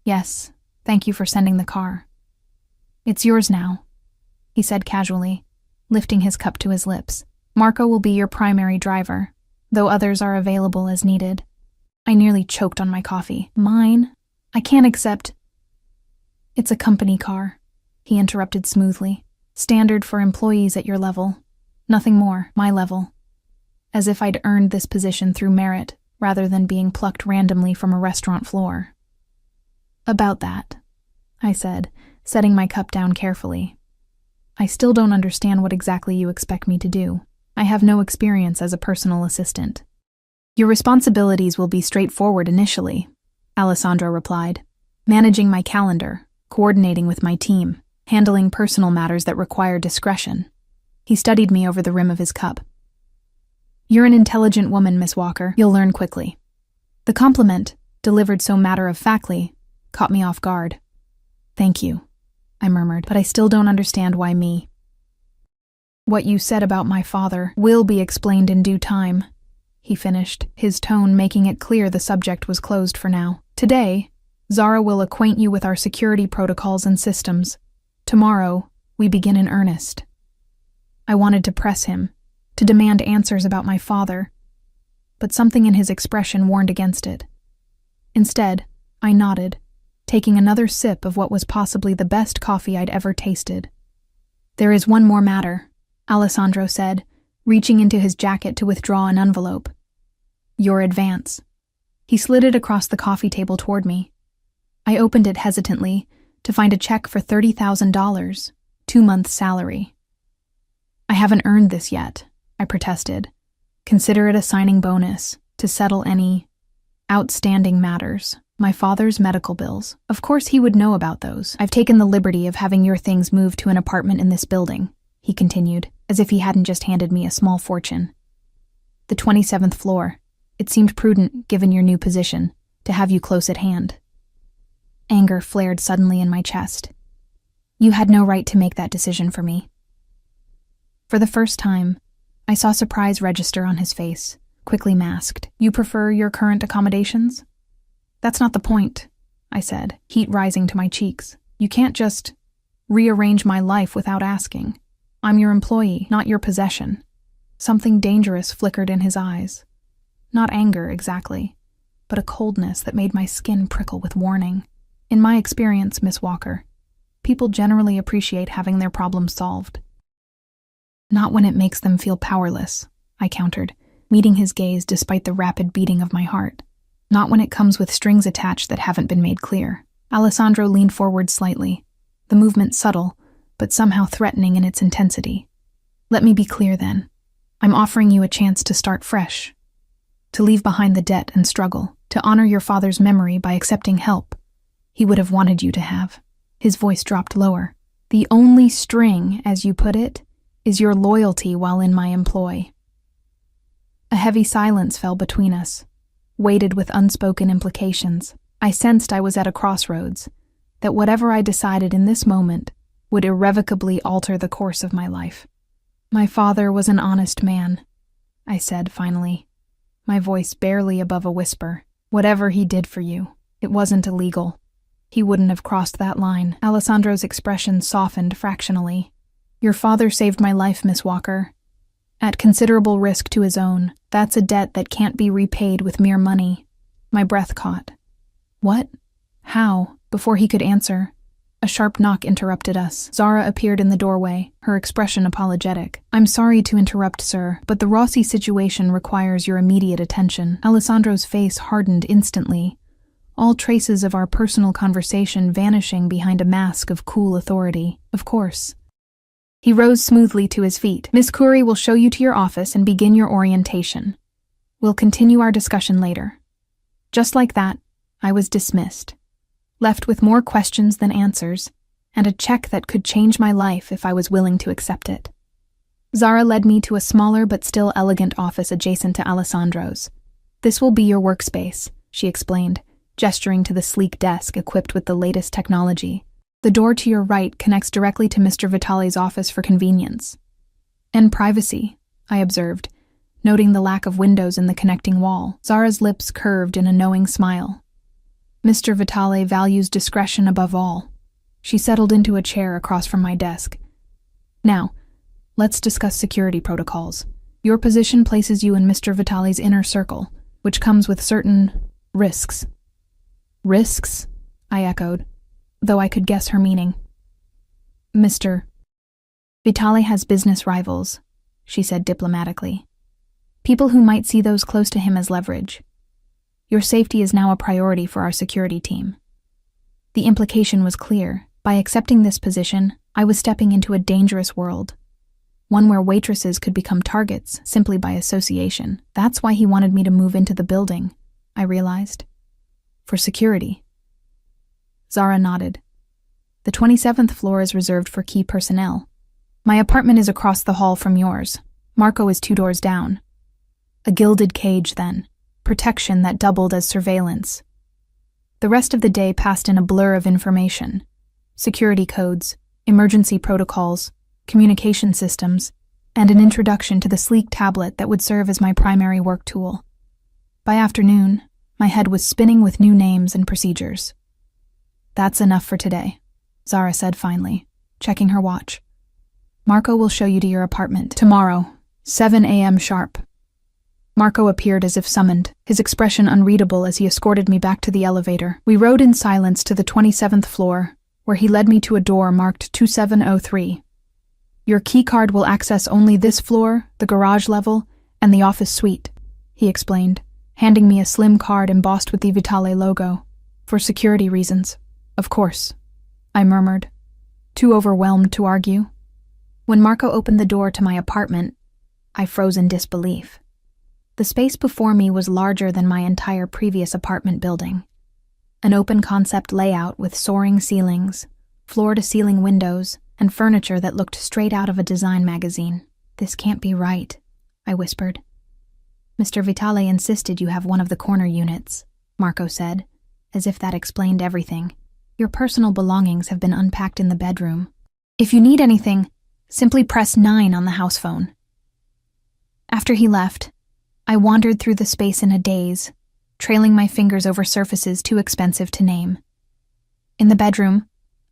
"Yes, thank you for sending the car." "It's yours now," he said casually, lifting his cup to his lips. "Marco will be your primary driver, though others are available as needed." I nearly choked on my coffee. "Mine? I can't accept—" "It's a company car," he interrupted smoothly. "Standard for employees at your level. Nothing more, my level. As if I'd earned this position through merit, rather than being plucked randomly from a restaurant floor." "About that," I said, setting my cup down carefully. "I still don't understand what exactly you expect me to do. I have no experience as a personal assistant." "Your responsibilities will be straightforward initially," Alessandro replied. "Managing my calendar, coordinating with my team, handling personal matters that require discretion." He studied me over the rim of his cup. "You're an intelligent woman, Miss Walker. You'll learn quickly." The compliment, delivered so matter-of-factly, caught me off guard. "Thank you," I murmured, "but I still don't understand why me." "What you said about my father will be explained in due time," he finished, his tone making it clear the subject was closed for now. "Today, Zara will acquaint you with our security protocols and systems. Tomorrow, we begin in earnest." I wanted to press him, to demand answers about my father, but something in his expression warned against it. Instead, I nodded, taking another sip of what was possibly the best coffee I'd ever tasted. "There is one more matter," Alessandro said, reaching into his jacket to withdraw an envelope. "Your advance." He slid it across the coffee table toward me. I opened it hesitantly to find a check for $30,000, 2 months' salary. "I haven't earned this yet," I protested. "Consider it a signing bonus to settle any outstanding matters. My father's medical bills. Of course he would know about those. I've taken the liberty of having your things moved to an apartment in this building," he continued, as if he hadn't just handed me a small fortune. "The 27th floor. It seemed prudent, given your new position, to have you close at hand." Anger flared suddenly in my chest. "You had no right to make that decision for me." For the first time, I saw surprise register on his face, quickly masked. "You prefer your current accommodations?" "That's not the point," I said, heat rising to my cheeks. "You can't just rearrange my life without asking. I'm your employee, not your possession." Something dangerous flickered in his eyes. Not anger, exactly, but a coldness that made my skin prickle with warning. "In my experience, Miss Walker, people generally appreciate having their problems solved." "Not when it makes them feel powerless," I countered, meeting his gaze despite the rapid beating of my heart. "Not when it comes with strings attached that haven't been made clear." Alessandro leaned forward slightly, the movement subtle, but somehow threatening in its intensity. "Let me be clear then. I'm offering you a chance to start fresh, to leave behind the debt and struggle, to honor your father's memory by accepting help he would have wanted you to have." His voice dropped lower. "The only string, as you put it, is your loyalty while in my employ." A heavy silence fell between us, weighted with unspoken implications. I sensed I was at a crossroads, that whatever I decided in this moment would irrevocably alter the course of my life. "My father was an honest man," I said finally. my voice barely above a whisper. Whatever he did for you, it wasn't illegal. He wouldn't have crossed that line. Alessandro's expression softened fractionally. Your father saved my life, Miss Walker. At considerable risk to his own. That's a debt that can't be repaid with mere money. My breath caught. What? How? Before he could answer, a sharp knock interrupted us. Zara appeared in the doorway, her expression apologetic. I'm sorry to interrupt, sir, but the Rossi situation requires your immediate attention. Alessandro's face hardened instantly, all traces of our personal conversation vanishing behind a mask of cool authority. Of course. He rose smoothly to his feet. Miss Curry will show you to your office and begin your orientation. We'll continue our discussion later. Just like that, I was dismissed, left with more questions than answers, and a check that could change my life if I was willing to accept it. Zara led me to a smaller but still elegant office adjacent to Alessandro's. This will be your workspace, she explained, gesturing to the sleek desk equipped with the latest technology. The door to your right connects directly to Mr. Vitale's office for convenience. And privacy, I observed, noting the lack of windows in the connecting wall. Zara's lips curved in a knowing smile. Mr. Vitale values discretion above all. She settled into a chair across from my desk. Now, let's discuss security protocols. Your position places you in Mr. Vitale's inner circle, which comes with certain risks. Risks? I echoed, though I could guess her meaning. Mr. Vitale has business rivals, she said diplomatically. People who might see those close to him as leverage. Your safety is now a priority for our security team. The implication was clear. By accepting this position, I was stepping into a dangerous world. One where waitresses could become targets simply by association. That's why he wanted me to move into the building, I realized. For security. Zara nodded. The 27th floor is reserved for key personnel. My apartment is across the hall from yours. Marco is 2 doors down. A gilded cage, then. Protection that doubled as surveillance. The rest of the day passed in a blur of information. Security codes, emergency protocols, communication systems, and an introduction to the sleek tablet that would serve as my primary work tool. By afternoon, my head was spinning with new names and procedures. That's enough for today, Zara said finally, checking her watch. Marco will show you to your apartment tomorrow, 7 a.m. sharp. Marco appeared as if summoned, his expression unreadable as he escorted me back to the elevator. We rode in silence to the 27th floor, where he led me to a door marked 2703. Your keycard will access only this floor, the garage level, and the office suite, he explained, handing me a slim card embossed with the Vitale logo. For security reasons, of course, I murmured, too overwhelmed to argue. When Marco opened the door to my apartment, I froze in disbelief. The space before me was larger than my entire previous apartment building. An open-concept layout with soaring ceilings, floor-to-ceiling windows, and furniture that looked straight out of a design magazine. This can't be right, I whispered. Mr. Vitale insisted you have one of the corner units, Marco said, as if that explained everything. Your personal belongings have been unpacked in the bedroom. If you need anything, simply press 9 on the house phone. After he left, I wandered through the space in a daze, trailing my fingers over surfaces too expensive to name. In the bedroom,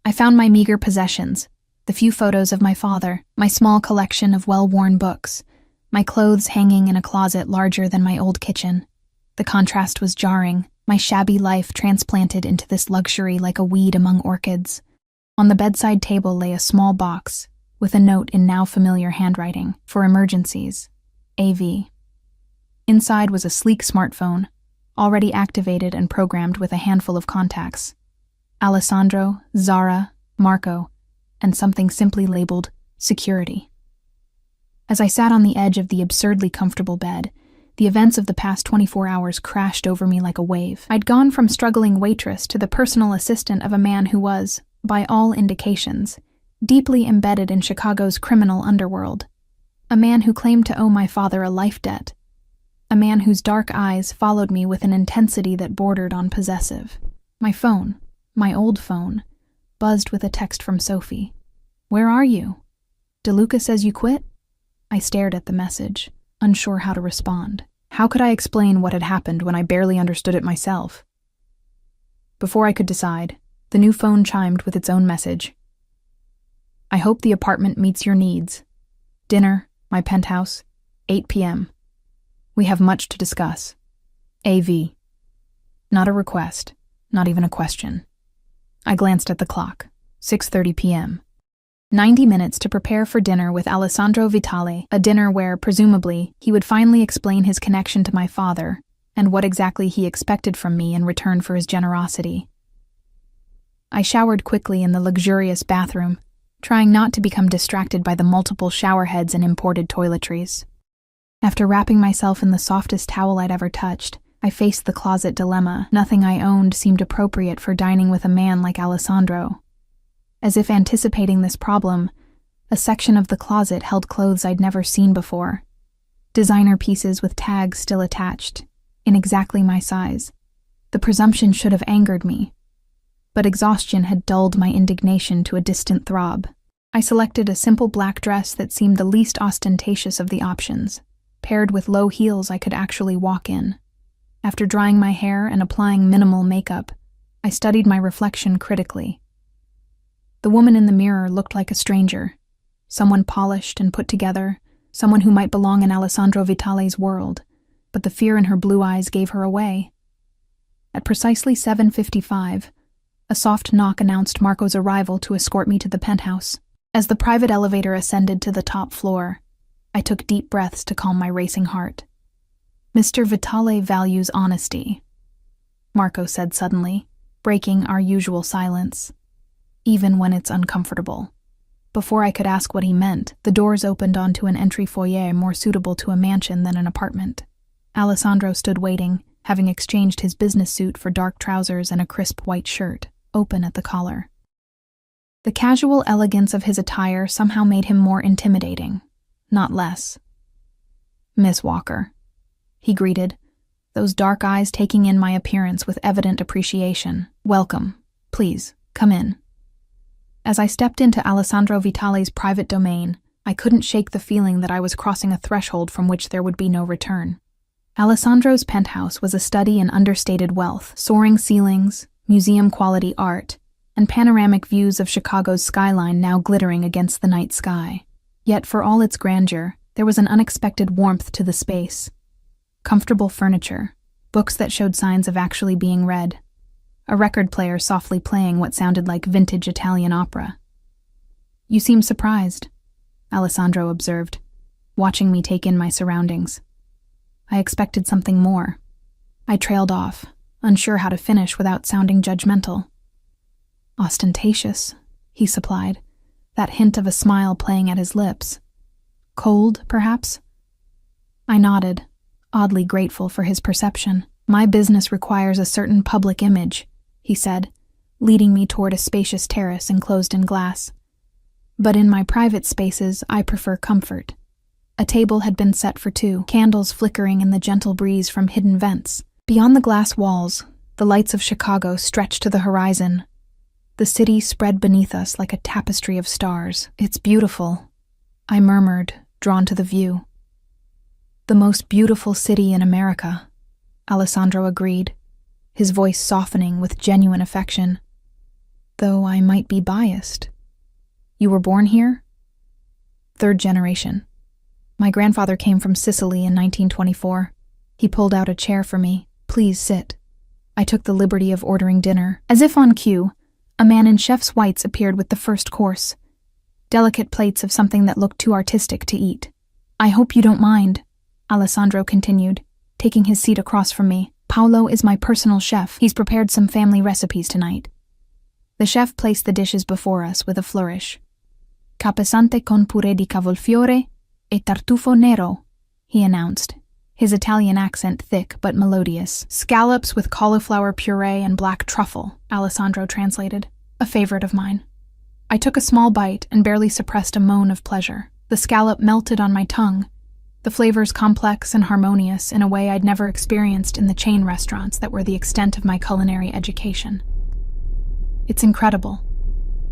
I found my meager possessions, the few photos of my father, my small collection of well-worn books, my clothes hanging in a closet larger than my old kitchen. The contrast was jarring, my shabby life transplanted into this luxury like a weed among orchids. On the bedside table lay a small box, with a note in now familiar handwriting, for emergencies, AV. Inside was a sleek smartphone, already activated and programmed with a handful of contacts. Alessandro, Zara, Marco, and something simply labeled security. As I sat on the edge of the absurdly comfortable bed, the events of the past 24 hours crashed over me like a wave. I'd gone from struggling waitress to the personal assistant of a man who was, by all indications, deeply embedded in Chicago's criminal underworld. A man who claimed to owe my father a life debt. A man whose dark eyes followed me with an intensity that bordered on possessive. My phone, my old phone, buzzed with a text from Sophie. Where are you? DeLuca says you quit? I stared at the message, unsure how to respond. How could I explain what had happened when I barely understood it myself? Before I could decide, the new phone chimed with its own message. I hope the apartment meets your needs. Dinner, my penthouse, 8 p.m. We have much to discuss. AV. Not a request, not even a question. I glanced at the clock. 6:30 p.m. 90 minutes to prepare for dinner with Alessandro Vitale, a dinner where, presumably, he would finally explain his connection to my father and what exactly he expected from me in return for his generosity. I showered quickly in the luxurious bathroom, trying not to become distracted by the multiple shower heads and imported toiletries. After wrapping myself in the softest towel I'd ever touched, I faced the closet dilemma. Nothing I owned seemed appropriate for dining with a man like Alessandro. As if anticipating this problem, a section of the closet held clothes I'd never seen before. Designer pieces with tags still attached, in exactly my size. The presumption should have angered me, but exhaustion had dulled my indignation to a distant throb. I selected a simple black dress that seemed the least ostentatious of the options, paired with low heels I could actually walk in. After drying my hair and applying minimal makeup, I studied my reflection critically. The woman in the mirror looked like a stranger, someone polished and put together, someone who might belong in Alessandro Vitale's world, but the fear in her blue eyes gave her away. At precisely 7:55, a soft knock announced Marco's arrival to escort me to the penthouse. As the private elevator ascended to the top floor, I took deep breaths to calm my racing heart. Mr. Vitale values honesty, Marco said suddenly, breaking our usual silence, even when it's uncomfortable. Before I could ask what he meant, the doors opened onto an entry foyer more suitable to a mansion than an apartment. Alessandro stood waiting, having exchanged his business suit for dark trousers and a crisp white shirt, open at the collar. The casual elegance of his attire somehow made him more intimidating, not less. Miss Walker, he greeted, those dark eyes taking in my appearance with evident appreciation. Welcome. Please, come in. As I stepped into Alessandro Vitale's private domain, I couldn't shake the feeling that I was crossing a threshold from which there would be no return. Alessandro's penthouse was a study in understated wealth, soaring ceilings, museum-quality art, and panoramic views of Chicago's skyline now glittering against the night sky. Yet for all its grandeur, there was an unexpected warmth to the space. Comfortable furniture, books that showed signs of actually being read, a record player softly playing what sounded like vintage Italian opera. You seem surprised, Alessandro observed, watching me take in my surroundings. I expected something more. I trailed off, unsure how to finish without sounding judgmental. Ostentatious, he supplied, that hint of a smile playing at his lips. Cold, perhaps? I nodded, oddly grateful for his perception. My business requires a certain public image, he said, leading me toward a spacious terrace enclosed in glass. But in my private spaces, I prefer comfort. A table had been set for two, candles flickering in the gentle breeze from hidden vents. Beyond the glass walls, the lights of Chicago stretched to the horizon. The city spread beneath us like a tapestry of stars. It's beautiful, I murmured, drawn to the view. The most beautiful city in America, Alessandro agreed, his voice softening with genuine affection. Though I might be biased. You were born here? Third generation. My grandfather came from Sicily in 1924. He pulled out a chair for me. Please sit. I took the liberty of ordering dinner. As if on cue, a man in chef's whites appeared with the first course. Delicate plates of something that looked too artistic to eat. I hope you don't mind, Alessandro continued, taking his seat across from me. Paolo is my personal chef. He's prepared some family recipes tonight. The chef placed the dishes before us with a flourish. Capesante con purè di cavolfiore e tartufo nero, he announced, his Italian accent thick but melodious. Scallops with cauliflower puree and black truffle, Alessandro translated, a favorite of mine. I took a small bite and barely suppressed a moan of pleasure. The scallop melted on my tongue, the flavors complex and harmonious in a way I'd never experienced in the chain restaurants that were the extent of my culinary education. It's incredible,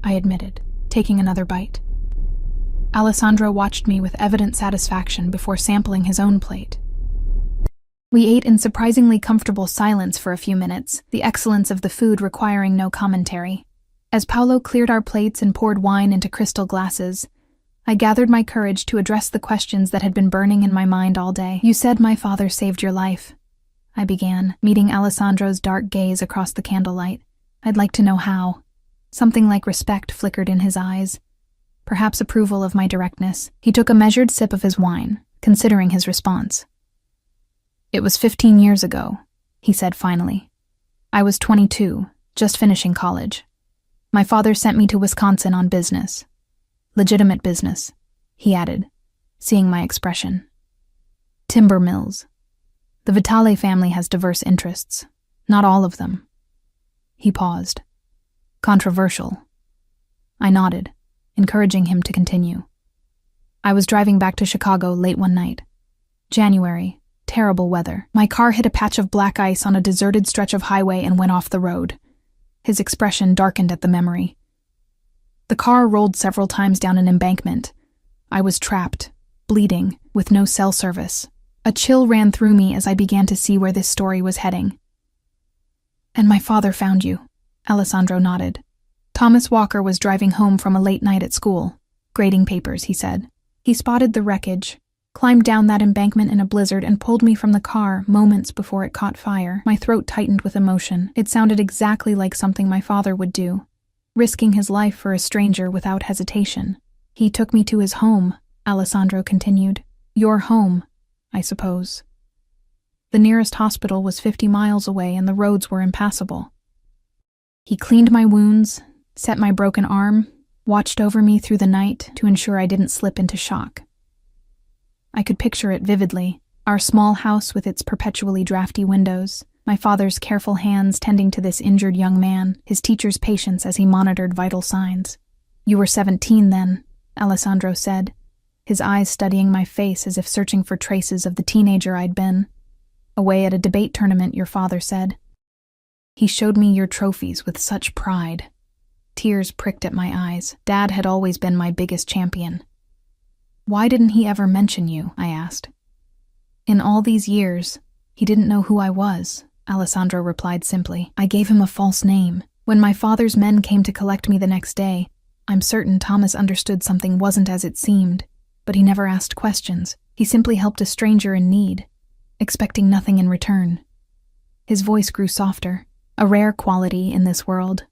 I admitted, taking another bite. Alessandro watched me with evident satisfaction before sampling his own plate. We ate in surprisingly comfortable silence for a few minutes, the excellence of the food requiring no commentary. As Paolo cleared our plates and poured wine into crystal glasses, I gathered my courage to address the questions that had been burning in my mind all day. "You said my father saved your life," I began, meeting Alessandro's dark gaze across the candlelight. "I'd like to know how." Something like respect flickered in his eyes, perhaps approval of my directness. He took a measured sip of his wine, considering his response. "It was 15 years ago," he said finally. "I was 22, just finishing college. My father sent me to Wisconsin on business. Legitimate business," he added, seeing my expression. "Timber mills. The Vitale family has diverse interests. Not all of them." He paused. "Controversial." I nodded, encouraging him to continue. "I was driving back to Chicago late one night. January, terrible weather. My car hit a patch of black ice on a deserted stretch of highway and went off the road." His expression darkened at the memory. "The car rolled several times down an embankment. I was trapped, bleeding, with no cell service. A chill ran through me as I began to see where this story was heading." "And my father found you," Alessandro nodded. "Thomas Walker was driving home from a late night at school. Grading papers," he said. "He spotted the wreckage, climbed down that embankment in a blizzard, and pulled me from the car moments before it caught fire." My throat tightened with emotion. It sounded exactly like something my father would do, risking his life for a stranger without hesitation. "He took me to his home," Alessandro continued. "Your home, I suppose. The nearest hospital was 50 miles away and the roads were impassable. He cleaned my wounds, set my broken arm, watched over me through the night to ensure I didn't slip into shock. I could picture it vividly, our small house with its perpetually drafty windows, my father's careful hands tending to this injured young man, his teacher's patience as he monitored vital signs. "You were 17 then," Alessandro said, his eyes studying my face as if searching for traces of the teenager I'd been. "Away at a debate tournament, your father said. He showed me your trophies with such pride." Tears pricked at my eyes. Dad had always been my biggest champion. "Why didn't he ever mention you?" I asked. "In all these years, he didn't know who I was," Alessandro replied simply. "I gave him a false name. When my father's men came to collect me the next day, I'm certain Thomas understood something wasn't as it seemed, but he never asked questions. He simply helped a stranger in need, expecting nothing in return." His voice grew softer, a rare quality in this world.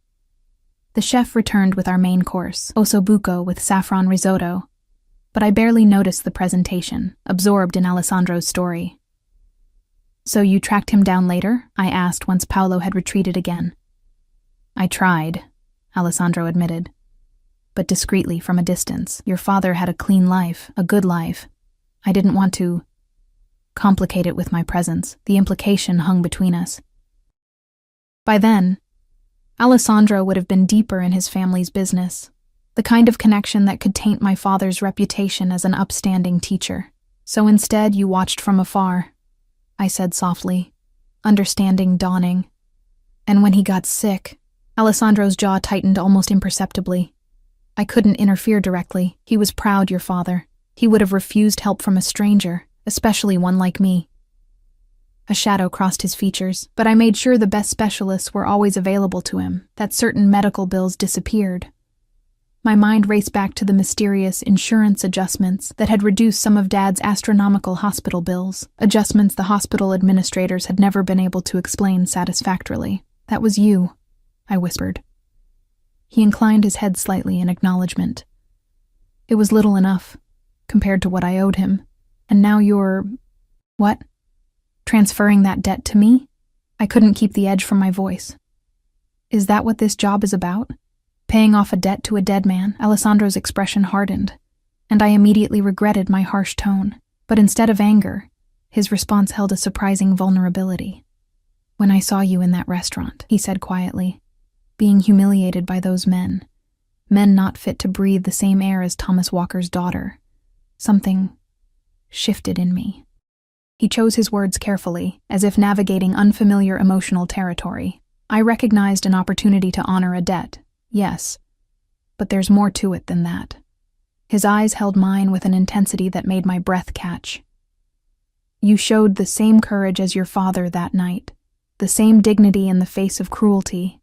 The chef returned with our main course, ossobuco with saffron risotto, but I barely noticed the presentation, absorbed in Alessandro's story. "So you tracked him down later?" I asked once Paolo had retreated again. "I tried," Alessandro admitted, "but discreetly from a distance. Your father had a clean life, a good life. I didn't want to complicate it with my presence. The implication hung between us." By then, Alessandro would have been deeper in his family's business, the kind of connection that could taint my father's reputation as an upstanding teacher. "So instead you watched from afar," I said softly, understanding dawning. "And when he got sick," Alessandro's jaw tightened almost imperceptibly. "I couldn't interfere directly. He was proud, your father. He would have refused help from a stranger, especially one like me." A shadow crossed his features, but I made sure the best specialists were always available to him, that certain medical bills disappeared. My mind raced back to the mysterious insurance adjustments that had reduced some of Dad's astronomical hospital bills, adjustments the hospital administrators had never been able to explain satisfactorily. "That was you," I whispered. He inclined his head slightly in acknowledgement. "It was little enough, compared to what I owed him, and now you're... what? Transferring that debt to me?" I couldn't keep the edge from my voice. "Is that what this job is about? Paying off a debt to a dead man?" Alessandro's expression hardened, and I immediately regretted my harsh tone. But instead of anger, his response held a surprising vulnerability. "When I saw you in that restaurant," he said quietly, "being humiliated by those men not fit to breathe the same air as Thomas Walker's daughter, something shifted in me." He chose his words carefully, as if navigating unfamiliar emotional territory. "I recognized an opportunity to honor a debt, yes, but there's more to it than that." His eyes held mine with an intensity that made my breath catch. You showed the same courage as your father that night, the same dignity in the face of cruelty.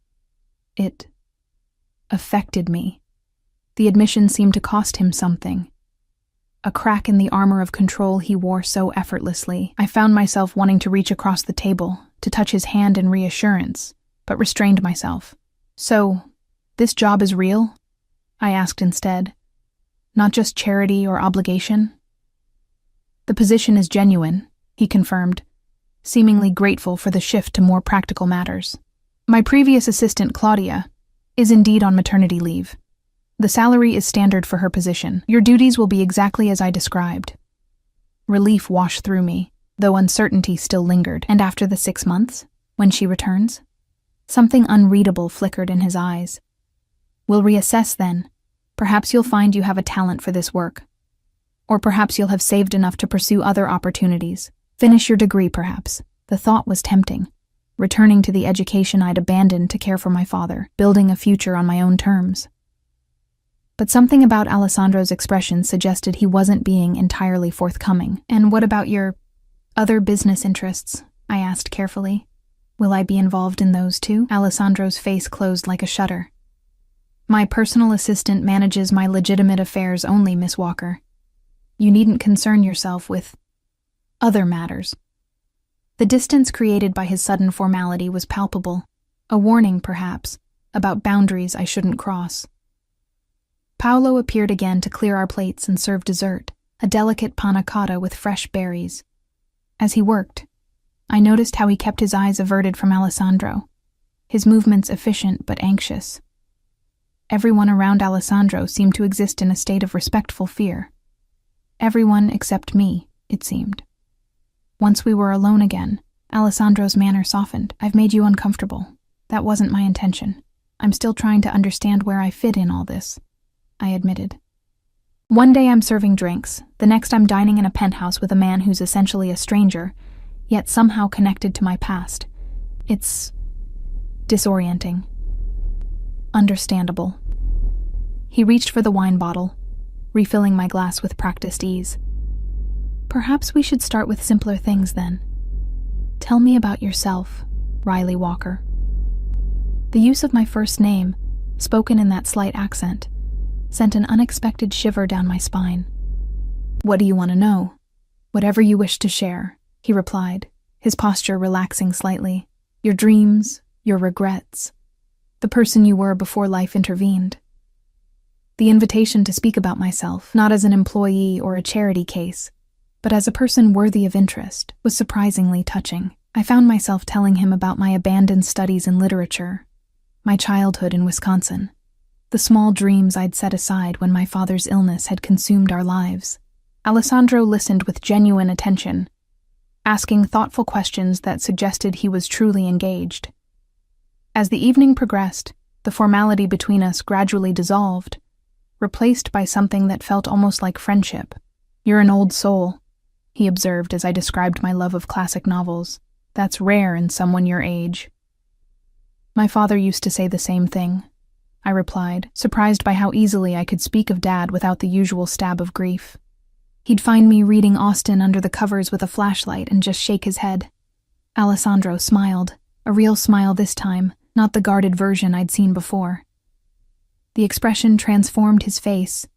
It affected me. The admission seemed to cost him something. A crack in the armor of control he wore so effortlessly. I found myself wanting to reach across the table, to touch his hand in reassurance, but restrained myself. "So, this job is real?" I asked instead. "Not just charity or obligation?" "The position is genuine," he confirmed, seemingly grateful for the shift to more practical matters. "My previous assistant, Claudia, is indeed on maternity leave. The salary is standard for her position. Your duties will be exactly as I described." Relief washed through me, though uncertainty still lingered. "And after the 6 months, when she returns?" Something unreadable flickered in his eyes. "We'll reassess then. Perhaps you'll find you have a talent for this work. Or perhaps you'll have saved enough to pursue other opportunities. Finish your degree, perhaps." The thought was tempting. Returning to the education I'd abandoned to care for my father, building a future on my own terms. But something about Alessandro's expression suggested he wasn't being entirely forthcoming. "And what about your other business interests?" I asked carefully. "Will I be involved in those too?" Alessandro's face closed like a shutter. "My personal assistant manages my legitimate affairs only, Miss Walker. You needn't concern yourself with other matters." The distance created by his sudden formality was palpable, a warning, perhaps, about boundaries I shouldn't cross. Paolo appeared again to clear our plates and serve dessert, a delicate panna cotta with fresh berries. As he worked, I noticed how he kept his eyes averted from Alessandro, his movements efficient but anxious. Everyone around Alessandro seemed to exist in a state of respectful fear. Everyone except me, it seemed. Once we were alone again, Alessandro's manner softened. "I've made you uncomfortable. That wasn't my intention. I'm still trying to understand where I fit in all this," I admitted. "One day I'm serving drinks, the next I'm dining in a penthouse with a man who's essentially a stranger, yet somehow connected to my past. It's disorienting. Understandable." He reached for the wine bottle, refilling my glass with practiced ease. "Perhaps we should start with simpler things then. Tell me about yourself, Riley Walker." The use of my first name, spoken in that slight accent, sent an unexpected shiver down my spine. "What do you want to know?" "Whatever you wish to share," he replied, his posture relaxing slightly. "Your dreams, your regrets, the person you were before life intervened." The invitation to speak about myself, not as an employee or a charity case, but as a person worthy of interest, was surprisingly touching. I found myself telling him about my abandoned studies in literature, my childhood in Wisconsin, the small dreams I'd set aside when my father's illness had consumed our lives. Alessandro listened with genuine attention, asking thoughtful questions that suggested he was truly engaged. As the evening progressed, the formality between us gradually dissolved, replaced by something that felt almost like friendship. "You're an old soul," he observed as I described my love of classic novels. "That's rare in someone your age." "My father used to say the same thing," I replied, surprised by how easily I could speak of Dad without the usual stab of grief. He'd find me reading Austen under the covers with a flashlight and just shake his head. Alessandro smiled, a real smile this time, not the guarded version I'd seen before. The expression transformed his face,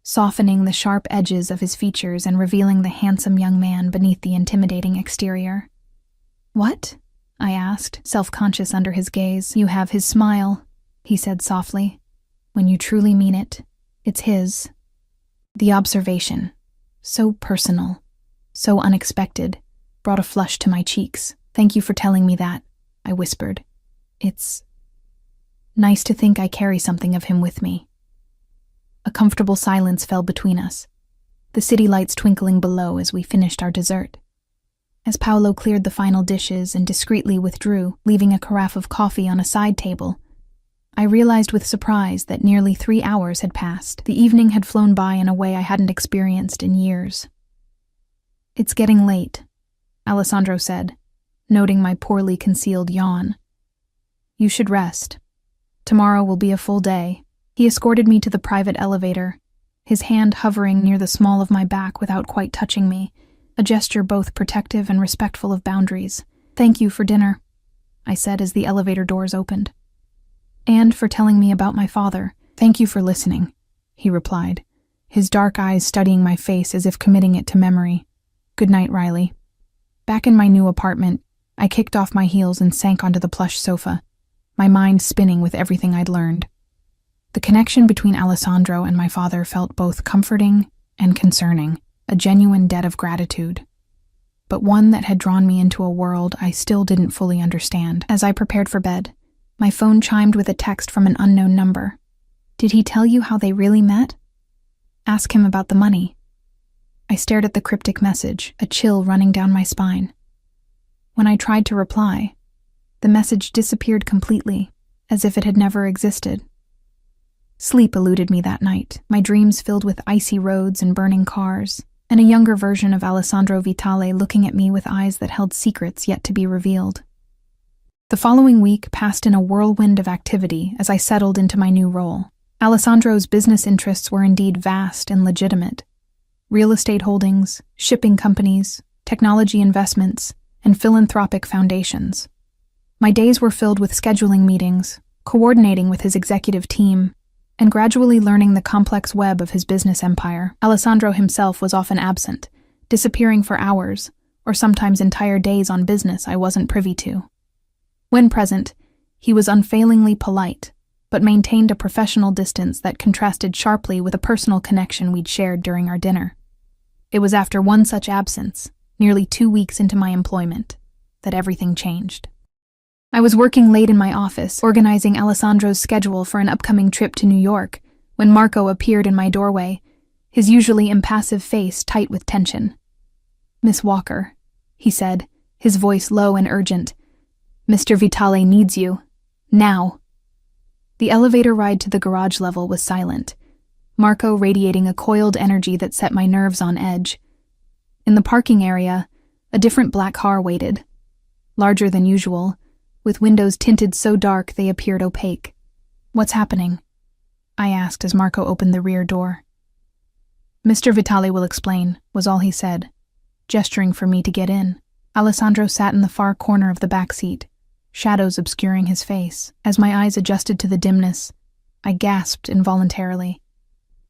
softening the sharp edges of his features and revealing the handsome young man beneath the intimidating exterior. "What?" I asked, self-conscious under his gaze. "You have his smile," he said softly. "When you truly mean it, it's his." The observation, so personal, so unexpected, brought a flush to my cheeks. "Thank you for telling me that," I whispered. "It's nice to think I carry something of him with me." A comfortable silence fell between us, the city lights twinkling below as we finished our dessert. As Paolo cleared the final dishes and discreetly withdrew, leaving a carafe of coffee on a side table, I realized with surprise that nearly 3 hours had passed. The evening had flown by in a way I hadn't experienced in years. "It's getting late," Alessandro said, noting my poorly concealed yawn. "You should rest. Tomorrow will be a full day." He escorted me to the private elevator, his hand hovering near the small of my back without quite touching me, a gesture both protective and respectful of boundaries. "Thank you for dinner," I said as the elevator doors opened. "And for telling me about my father. Thank you for listening," he replied, his dark eyes studying my face as if committing it to memory. "Good night, Riley." Back in my new apartment, I kicked off my heels and sank onto the plush sofa, my mind spinning with everything I'd learned. The connection between Alessandro and my father felt both comforting and concerning, a genuine debt of gratitude, but one that had drawn me into a world I still didn't fully understand. As I prepared for bed, my phone chimed with a text from an unknown number. "Did he tell you how they really met? Ask him about the money." I stared at the cryptic message, a chill running down my spine. When I tried to reply, the message disappeared completely, as if it had never existed. Sleep eluded me that night, my dreams filled with icy roads and burning cars, and a younger version of Alessandro Vitale looking at me with eyes that held secrets yet to be revealed. The following week passed in a whirlwind of activity as I settled into my new role. Alessandro's business interests were indeed vast and legitimate. Real estate holdings, shipping companies, technology investments, and philanthropic foundations. My days were filled with scheduling meetings, coordinating with his executive team, and gradually learning the complex web of his business empire. Alessandro himself was often absent, disappearing for hours, or sometimes entire days on business I wasn't privy to. When present, he was unfailingly polite, but maintained a professional distance that contrasted sharply with a personal connection we'd shared during our dinner. It was after one such absence, nearly 2 weeks into my employment, that everything changed. I was working late in my office, organizing Alessandro's schedule for an upcoming trip to New York, when Marco appeared in my doorway, his usually impassive face tight with tension. "Miss Walker," he said, his voice low and urgent. "Mr. Vitale needs you. Now." The elevator ride to the garage level was silent, Marco radiating a coiled energy that set my nerves on edge. In the parking area, a different black car waited, larger than usual, with windows tinted so dark they appeared opaque. "What's happening?" I asked as Marco opened the rear door. "Mr. Vitale will explain," was all he said, gesturing for me to get in. Alessandro sat in the far corner of the back seat, shadows obscuring his face. As my eyes adjusted to the dimness, I gasped involuntarily.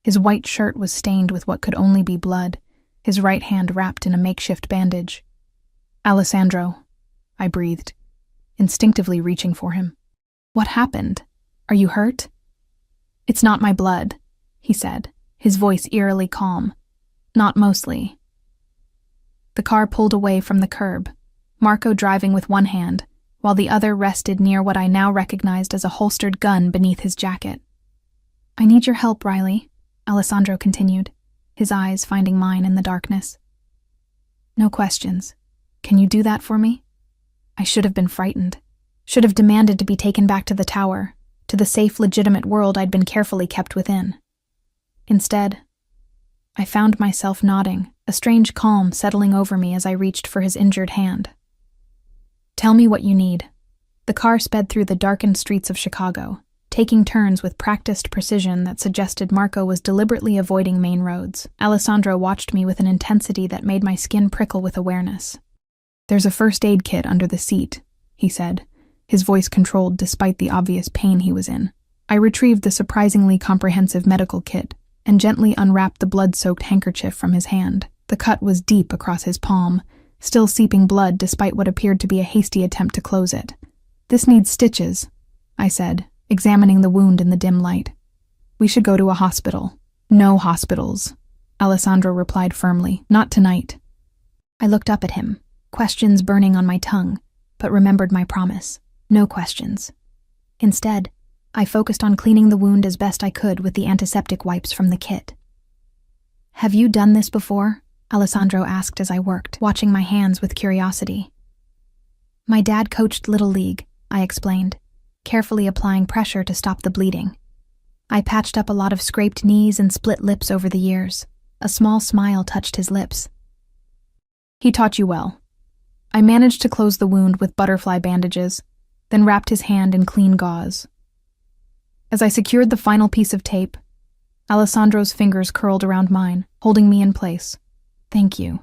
His white shirt was stained with what could only be blood, his right hand wrapped in a makeshift bandage. "Alessandro," I breathed, instinctively reaching for him. "What happened? Are you hurt?" "It's not my blood," he said, his voice eerily calm. "Not mostly." The car pulled away from the curb, Marco driving with one hand, while the other rested near what I now recognized as a holstered gun beneath his jacket. "I need your help, Riley," Alessandro continued, his eyes finding mine in the darkness. "No questions. Can you do that for me?" I should have been frightened, should have demanded to be taken back to the tower, to the safe, legitimate world I'd been carefully kept within. Instead, I found myself nodding, a strange calm settling over me as I reached for his injured hand. "Tell me what you need." The car sped through the darkened streets of Chicago, taking turns with practiced precision that suggested Marco was deliberately avoiding main roads. Alessandro watched me with an intensity that made my skin prickle with awareness. "There's a first aid kit under the seat," he said, his voice controlled despite the obvious pain he was in. I retrieved the surprisingly comprehensive medical kit and gently unwrapped the blood-soaked handkerchief from his hand. The cut was deep across his palm, still seeping blood despite what appeared to be a hasty attempt to close it. "This needs stitches," I said, examining the wound in the dim light. "We should go to a hospital." "No hospitals," Alessandro replied firmly. "Not tonight." I looked up at him, questions burning on my tongue, but remembered my promise. No questions. Instead, I focused on cleaning the wound as best I could with the antiseptic wipes from the kit. "Have you done this before?" Alessandro asked as I worked, watching my hands with curiosity. "My dad coached Little League," I explained, carefully applying pressure to stop the bleeding. "I patched up a lot of scraped knees and split lips over the years." A small smile touched his lips. "He taught you well." I managed to close the wound with butterfly bandages, then wrapped his hand in clean gauze. As I secured the final piece of tape, Alessandro's fingers curled around mine, holding me in place. "Thank you."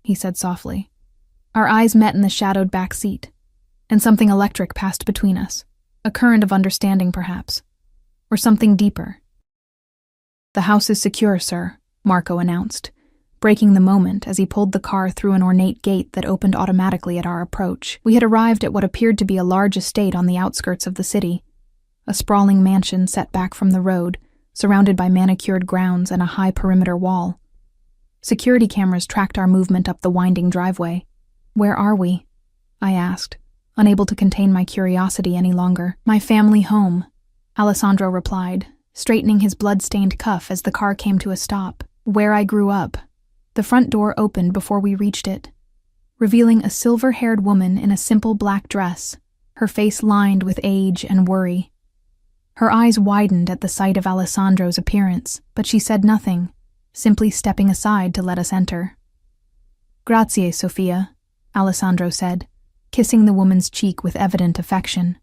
he said softly. Our eyes met in the shadowed back seat, and something electric passed between us. A current of understanding, perhaps. Or something deeper. The house is secure, sir, Marco announced, breaking the moment as he pulled the car through an ornate gate that opened automatically at our approach. We had arrived at what appeared to be a large estate on the outskirts of the city, a sprawling mansion set back from the road, surrounded by manicured grounds and a high perimeter wall. Security cameras tracked our movement up the winding driveway. Where are we? I asked, unable to contain my curiosity any longer. My family home, Alessandro replied, straightening his blood-stained cuff as the car came to a stop. Where I grew up. The front door opened before we reached it, revealing a silver-haired woman in a simple black dress, her face lined with age and worry. Her eyes widened at the sight of Alessandro's appearance, but she said nothing, simply stepping aside to let us enter. Grazie, Sofia, Alessandro said, kissing the woman's cheek with evident affection.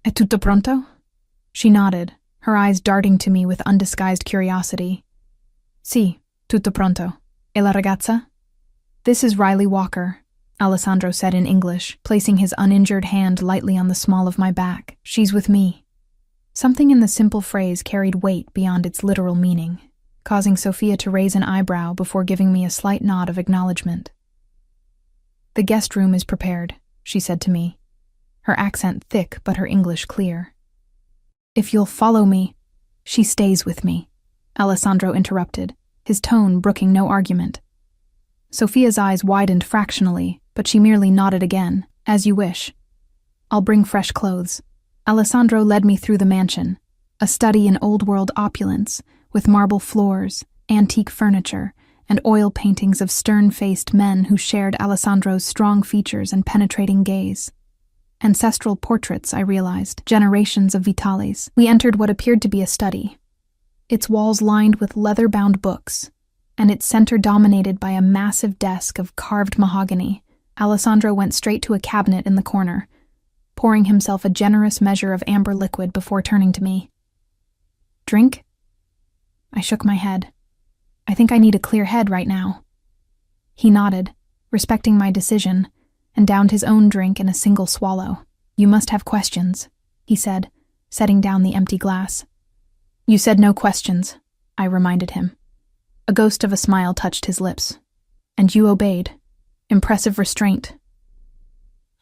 È tutto pronto? She nodded, her eyes darting to me with undisguised curiosity. Sì, tutto pronto. E la ragazza? This is Riley Walker, Alessandro said in English, placing his uninjured hand lightly on the small of my back. She's with me. Something in the simple phrase carried weight beyond its literal meaning, causing Sophia to raise an eyebrow before giving me a slight nod of acknowledgement. The guest room is prepared, she said to me, her accent thick but her English clear. If you'll follow me, she stays with me, Alessandro interrupted, his tone brooking no argument. Sophia's eyes widened fractionally, but she merely nodded again. As you wish. I'll bring fresh clothes. Alessandro led me through the mansion, a study in old-world opulence, with marble floors, antique furniture, and oil paintings of stern-faced men who shared Alessandro's strong features and penetrating gaze. Ancestral portraits, I realized, generations of Vitales. We entered what appeared to be a study, its walls lined with leather-bound books, and its center dominated by a massive desk of carved mahogany. Alessandro went straight to a cabinet in the corner, pouring himself a generous measure of amber liquid before turning to me. Drink? I shook my head. I think I need a clear head right now. He nodded, respecting my decision, and downed his own drink in a single swallow. You must have questions, he said, setting down the empty glass. You said no questions, I reminded him. A ghost of a smile touched his lips. And you obeyed. Impressive restraint.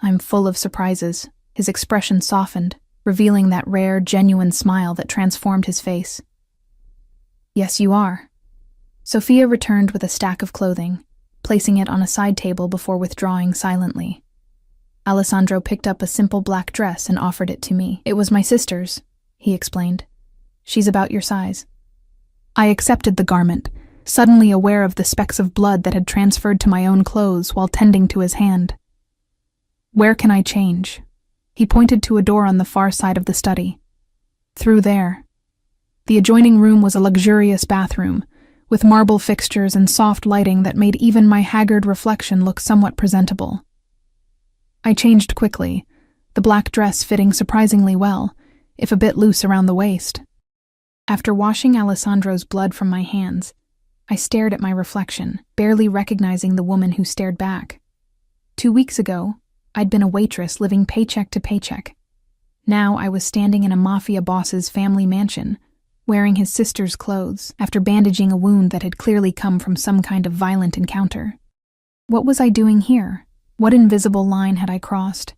I'm full of surprises. His expression softened, revealing that rare, genuine smile that transformed his face. Yes, you are. Sophia returned with a stack of clothing, placing it on a side table before withdrawing silently. Alessandro picked up a simple black dress and offered it to me. It was my sister's, he explained. She's about your size. I accepted the garment, suddenly aware of the specks of blood that had transferred to my own clothes while tending to his hand. Where can I change? He pointed to a door on the far side of the study. Through there. The adjoining room was a luxurious bathroom, with marble fixtures and soft lighting that made even my haggard reflection look somewhat presentable. I changed quickly, the black dress fitting surprisingly well, if a bit loose around the waist. After washing Alessandro's blood from my hands, I stared at my reflection, barely recognizing the woman who stared back. 2 weeks ago, I'd been a waitress living paycheck to paycheck. Now I was standing in a Mafia boss's family mansion, wearing his sister's clothes after bandaging a wound that had clearly come from some kind of violent encounter. What was I doing here? What invisible line had I crossed?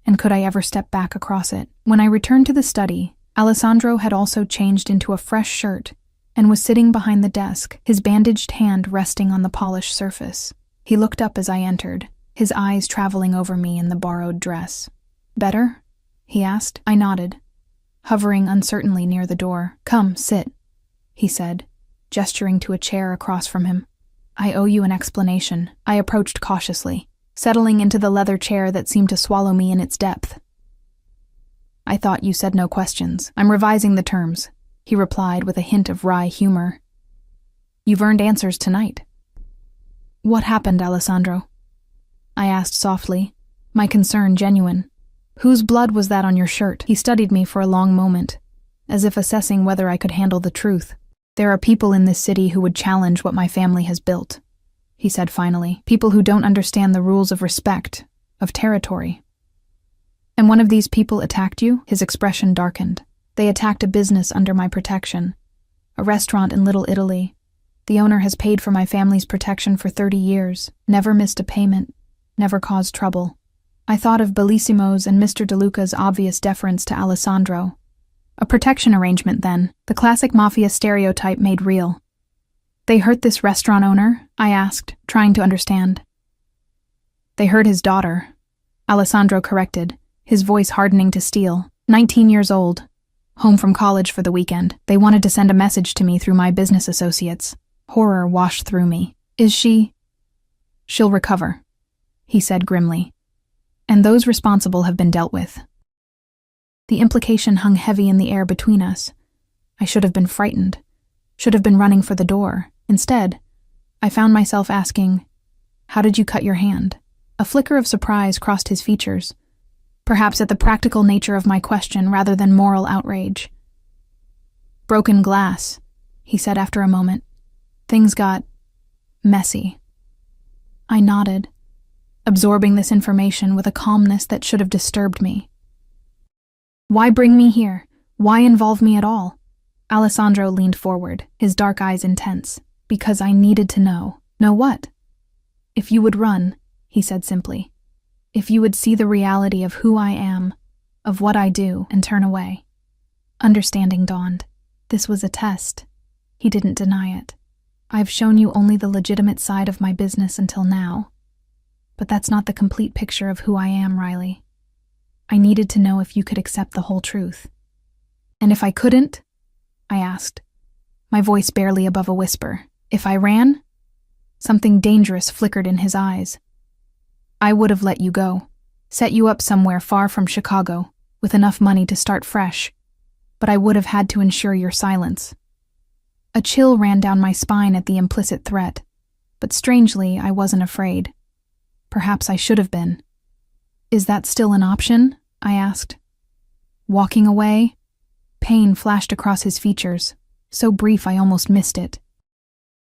And could I ever step back across it? When I returned to the study, Alessandro had also changed into a fresh shirt and was sitting behind the desk, his bandaged hand resting on the polished surface. He looked up as I entered, his eyes traveling over me in the borrowed dress. Better? He asked. I nodded, hovering uncertainly near the door. Come, sit, he said, gesturing to a chair across from him. I owe you an explanation. I approached cautiously, settling into the leather chair that seemed to swallow me in its depth. I thought you said no questions. I'm revising the terms, he replied with a hint of wry humor. You've earned answers tonight. What happened, Alessandro? I asked softly, my concern genuine. Whose blood was that on your shirt? He studied me for a long moment, as if assessing whether I could handle the truth. There are people in this city who would challenge what my family has built, he said finally. People who don't understand the rules of respect, of territory. And one of these people attacked you? His expression darkened. They attacked a business under my protection. A restaurant in Little Italy. The owner has paid for my family's protection for 30 years, never missed a payment, never caused trouble. I thought of Bellissimo's and Mr. DeLuca's obvious deference to Alessandro. A protection arrangement, then, the classic Mafia stereotype made real. They hurt this restaurant owner? I asked, trying to understand. They hurt his daughter, Alessandro corrected, his voice hardening to steel. 19 years old, home from college for the weekend. They wanted to send a message to me through my business associates. Horror washed through me. Is she? She'll recover, he said grimly. And those responsible have been dealt with. The implication hung heavy in the air between us. I should have been frightened, should have been running for the door. Instead, I found myself asking, "How did you cut your hand?" A flicker of surprise crossed his features, perhaps at the practical nature of my question rather than moral outrage. "Broken glass," he said after a moment. "Things got messy." I nodded, absorbing this information with a calmness that should have disturbed me. "Why bring me here? Why involve me at all?" Alessandro leaned forward, his dark eyes intense. "Because I needed to know." "Know what?" "If you would run," he said simply. "If you would see the reality of who I am, of what I do, and turn away." Understanding dawned. This was a test. He didn't deny it. "I've shown you only the legitimate side of my business until now. But that's not the complete picture of who I am, Riley. I needed to know if you could accept the whole truth." "And if I couldn't?" I asked, my voice barely above a whisper. "If I ran?" Something dangerous flickered in his eyes. "I would have let you go, set you up somewhere far from Chicago, with enough money to start fresh, but I would have had to ensure your silence." A chill ran down my spine at the implicit threat, but strangely, I wasn't afraid. Perhaps I should have been. "Is that still an option?" I asked. Walking away? Pain flashed across his features, so brief I almost missed it.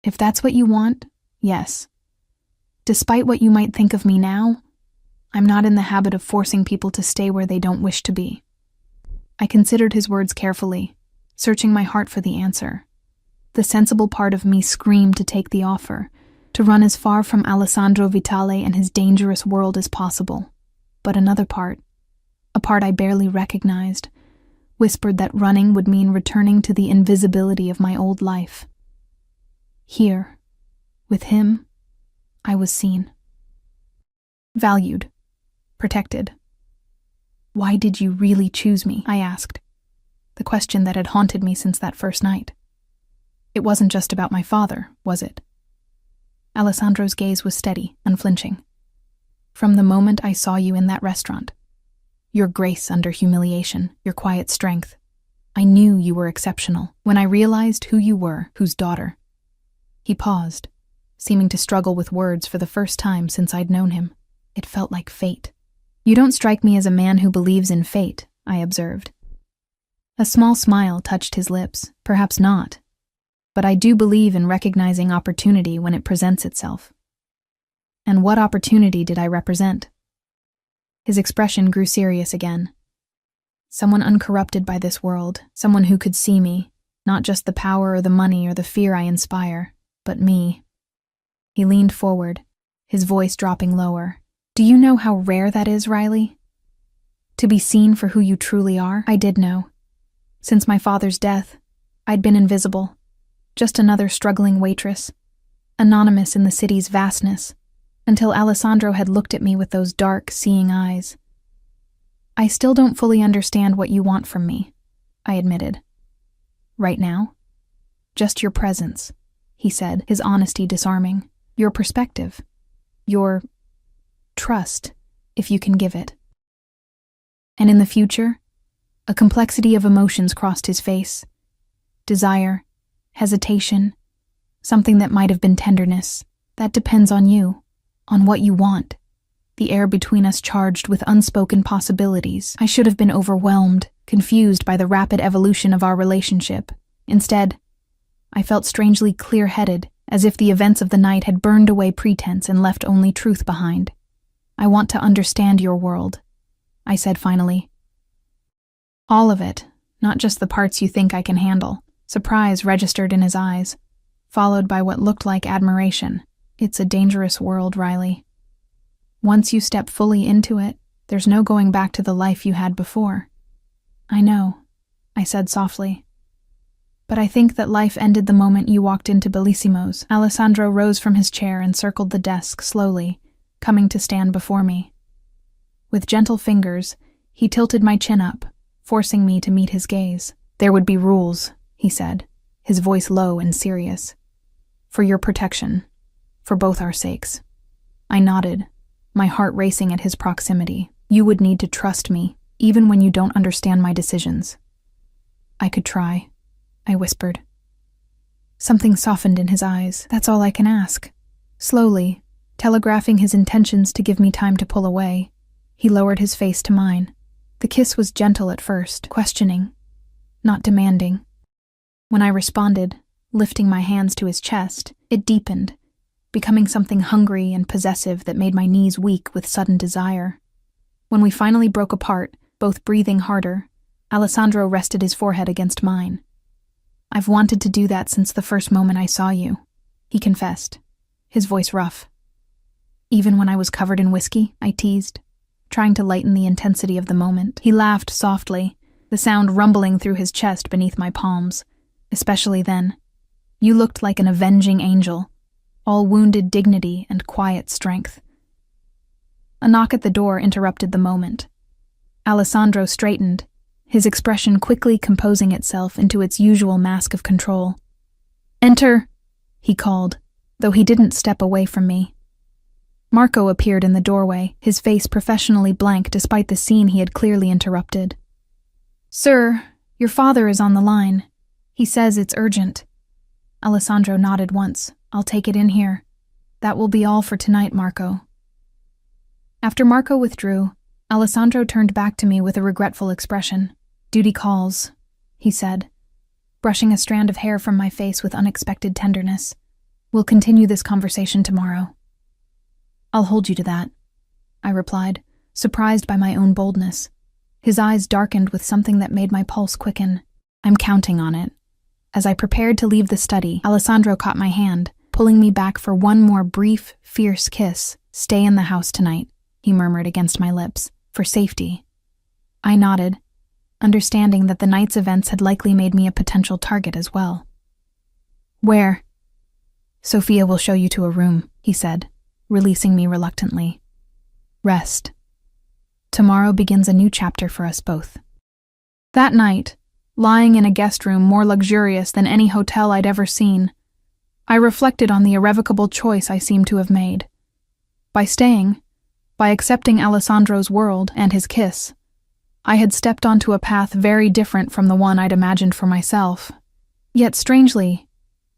"If that's what you want, yes. Despite what you might think of me now, I'm not in the habit of forcing people to stay where they don't wish to be." I considered his words carefully, searching my heart for the answer. The sensible part of me screamed to take the offer, to run as far from Alessandro Vitale and his dangerous world as possible. But another part, a part I barely recognized, whispered that running would mean returning to the invisibility of my old life. Here, with him, I was seen. Valued. Protected. "Why did you really choose me?" I asked, the question that had haunted me since that first night. "It wasn't just about my father, was it?" Alessandro's gaze was steady, unflinching. "From the moment I saw you in that restaurant, your grace under humiliation, your quiet strength, I knew you were exceptional. When I realized who you were, whose daughter." He paused, seeming to struggle with words for the first time since I'd known him. It felt like fate. "You don't strike me as a man who believes in fate," I observed. A small smile touched his lips. "Perhaps not. But I do believe in recognizing opportunity when it presents itself." "And what opportunity did I represent?" His expression grew serious again. "Someone uncorrupted by this world, someone who could see me, not just the power or the money or the fear I inspire, but me." He leaned forward, his voice dropping lower. "Do you know how rare that is, Riley? To be seen for who you truly are?" I did know. Since my father's death, I'd been invisible, just another struggling waitress, anonymous in the city's vastness, until Alessandro had looked at me with those dark, seeing eyes. "I still don't fully understand what you want from me," I admitted. "Right now? Just your presence," he said, his honesty disarming. "Your perspective. Your trust, if you can give it." And in the future, a complexity of emotions crossed his face. Desire, hesitation, something that might have been tenderness. "That depends on you, on what you want." The air between us charged with unspoken possibilities. I should have been overwhelmed, confused by the rapid evolution of our relationship. Instead, I felt strangely clear-headed, as if the events of the night had burned away pretense and left only truth behind. "I want to understand your world," I said finally. "All of it, not just the parts you think I can handle." Surprise registered in his eyes, followed by what looked like admiration. "It's a dangerous world, Riley. Once you step fully into it, there's no going back to the life you had before." "I know," I said softly. "But I think that life ended the moment you walked into Bellissimo's." Alessandro rose from his chair and circled the desk slowly, coming to stand before me. With gentle fingers, he tilted my chin up, forcing me to meet his gaze. "There would be rules," he said, his voice low and serious. "For your protection, for both our sakes." I nodded, my heart racing at his proximity. "You would need to trust me, even when you don't understand my decisions." "I could try," I whispered. Something softened in his eyes. "That's all I can ask." Slowly, telegraphing his intentions to give me time to pull away, he lowered his face to mine. The kiss was gentle at first, questioning, not demanding. When I responded, lifting my hands to his chest, it deepened, becoming something hungry and possessive that made my knees weak with sudden desire. When we finally broke apart, both breathing harder, Alessandro rested his forehead against mine. "I've wanted to do that since the first moment I saw you," he confessed, his voice rough. "Even when I was covered in whiskey," I teased, trying to lighten the intensity of the moment. He laughed softly, the sound rumbling through his chest beneath my palms. "Especially then. You looked like an avenging angel, all wounded dignity and quiet strength." A knock at the door interrupted the moment. Alessandro straightened, his expression quickly composing itself into its usual mask of control. "Enter," he called, though he didn't step away from me. Marco appeared in the doorway, his face professionally blank despite the scene he had clearly interrupted. "Sir, your father is on the line. He says it's urgent." Alessandro nodded once. "I'll take it in here. That will be all for tonight, Marco." After Marco withdrew, Alessandro turned back to me with a regretful expression. "Duty calls," he said, brushing a strand of hair from my face with unexpected tenderness. "We'll continue this conversation tomorrow." "I'll hold you to that," I replied, surprised by my own boldness. His eyes darkened with something that made my pulse quicken. "I'm counting on it." As I prepared to leave the study, Alessandro caught my hand, pulling me back for one more brief, fierce kiss. "Stay in the house tonight," he murmured against my lips, "for safety." I nodded, understanding that the night's events had likely made me a potential target as well. "Where?" "Sophia will show you to a room," he said, releasing me reluctantly. "Rest. Tomorrow begins a new chapter for us both." That night, lying in a guest room more luxurious than any hotel I'd ever seen, I reflected on the irrevocable choice I seemed to have made. By staying, by accepting Alessandro's world and his kiss, I had stepped onto a path very different from the one I'd imagined for myself. Yet strangely,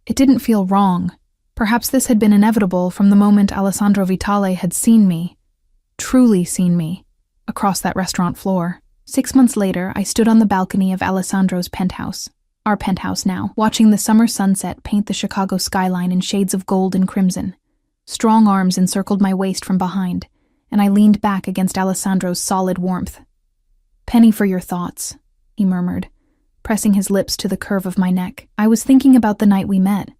it didn't feel wrong. Perhaps this had been inevitable from the moment Alessandro Vitale had seen me, truly seen me, across that restaurant floor. 6 months later, I stood on the balcony of Alessandro's penthouse, our penthouse now, watching the summer sunset paint the Chicago skyline in shades of gold and crimson. Strong arms encircled my waist from behind, and I leaned back against Alessandro's solid warmth. "Penny for your thoughts," he murmured, pressing his lips to the curve of my neck. "I was thinking about the night we met,"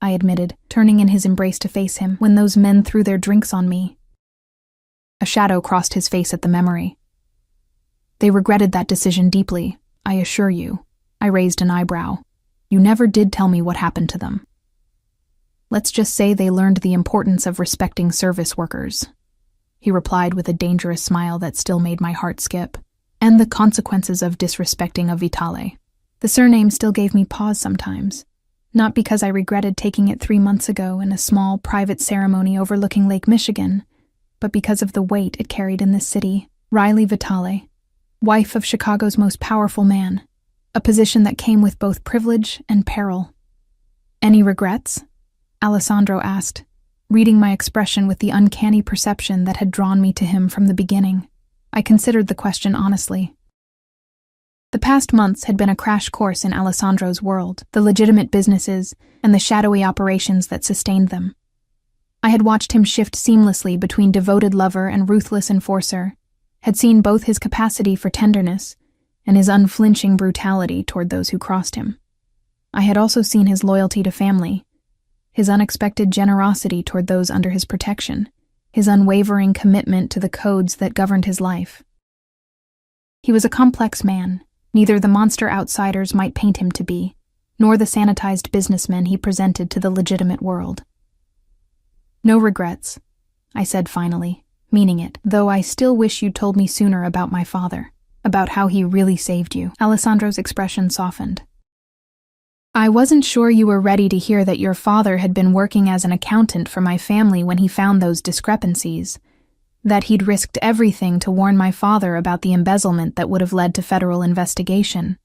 I admitted, turning in his embrace to face him, "when those men threw their drinks on me." A shadow crossed his face at the memory. "They regretted that decision deeply, I assure you." I raised an eyebrow. "You never did tell me what happened to them." "Let's just say they learned the importance of respecting service workers," he replied with a dangerous smile that still made my heart skip, "and the consequences of disrespecting a Vitale." The surname still gave me pause sometimes, not because I regretted taking it 3 months ago in a small, private ceremony overlooking Lake Michigan, but because of the weight it carried in this city. Riley Vitale, wife of Chicago's most powerful man, a position that came with both privilege and peril. "Any regrets?" Alessandro asked, reading my expression with the uncanny perception that had drawn me to him from the beginning. I considered the question honestly. The past months had been a crash course in Alessandro's world, the legitimate businesses, and the shadowy operations that sustained them. I had watched him shift seamlessly between devoted lover and ruthless enforcer, had seen both his capacity for tenderness and his unflinching brutality toward those who crossed him. I had also seen his loyalty to family, his unexpected generosity toward those under his protection, his unwavering commitment to the codes that governed his life. He was a complex man, neither the monster outsiders might paint him to be, nor the sanitized businessman he presented to the legitimate world. "No regrets," I said finally, meaning it, "though I still wish you'd told me sooner about my father, about how he really saved you." Alessandro's expression softened. "I wasn't sure you were ready to hear that your father had been working as an accountant for my family when he found those discrepancies, that he'd risked everything to warn my father about the embezzlement that would have led to federal investigation.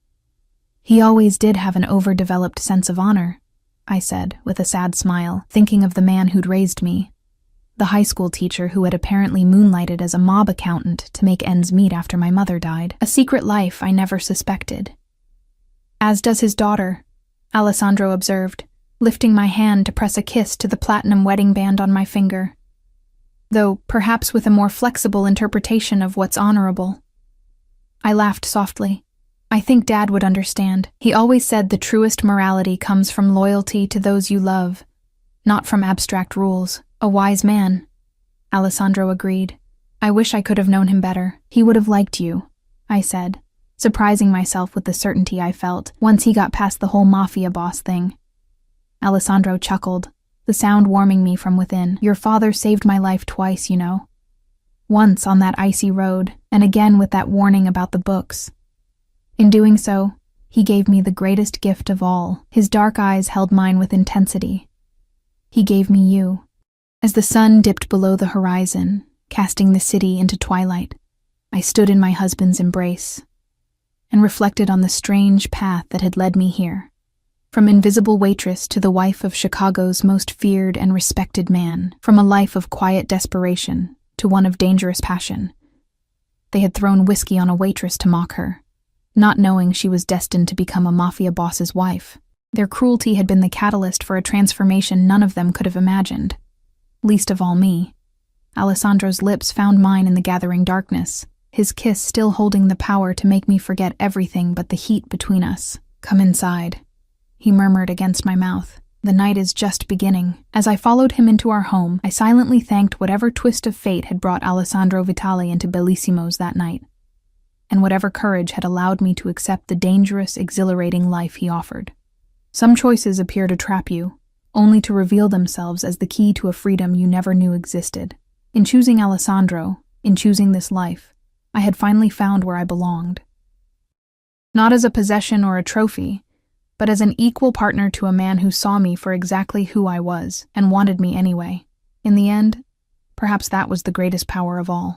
He always did have an overdeveloped sense of honor," I said, with a sad smile, thinking of the man who'd raised me, the high school teacher who had apparently moonlighted as a mob accountant to make ends meet after my mother died, a secret life I never suspected. "As does his daughter," Alessandro observed, lifting my hand to press a kiss to the platinum wedding band on my finger, though perhaps with a more flexible interpretation of what's honorable. I laughed softly. "I think Dad would understand. He always said the truest morality comes from loyalty to those you love, not from abstract rules. A wise man," Alessandro agreed. "I wish I could have known him better. He would have liked you," I said, surprising myself with the certainty I felt once he got past the whole Mafia boss thing. Alessandro chuckled, the sound warming me from within. "Your father saved my life twice, you know. Once on that icy road, and again with that warning about the books. In doing so, he gave me the greatest gift of all." His dark eyes held mine with intensity. "He gave me you." As the sun dipped below the horizon, casting the city into twilight, I stood in my husband's embrace and reflected on the strange path that had led me here. From invisible waitress to the wife of Chicago's most feared and respected man, from a life of quiet desperation to one of dangerous passion. They had thrown whiskey on a waitress to mock her, not knowing she was destined to become a Mafia boss's wife. Their cruelty had been the catalyst for a transformation none of them could have imagined. Least of all me. Alessandro's lips found mine in the gathering darkness, his kiss still holding the power to make me forget everything but the heat between us. "Come inside," he murmured against my mouth. "The night is just beginning." As I followed him into our home, I silently thanked whatever twist of fate had brought Alessandro Vitali into Bellissimo's that night, and whatever courage had allowed me to accept the dangerous, exhilarating life he offered. Some choices appear to trap you, only to reveal themselves as the key to a freedom you never knew existed. In choosing Alessandro, in choosing this life, I had finally found where I belonged. Not as a possession or a trophy, but as an equal partner to a man who saw me for exactly who I was and wanted me anyway. In the end, perhaps that was the greatest power of all.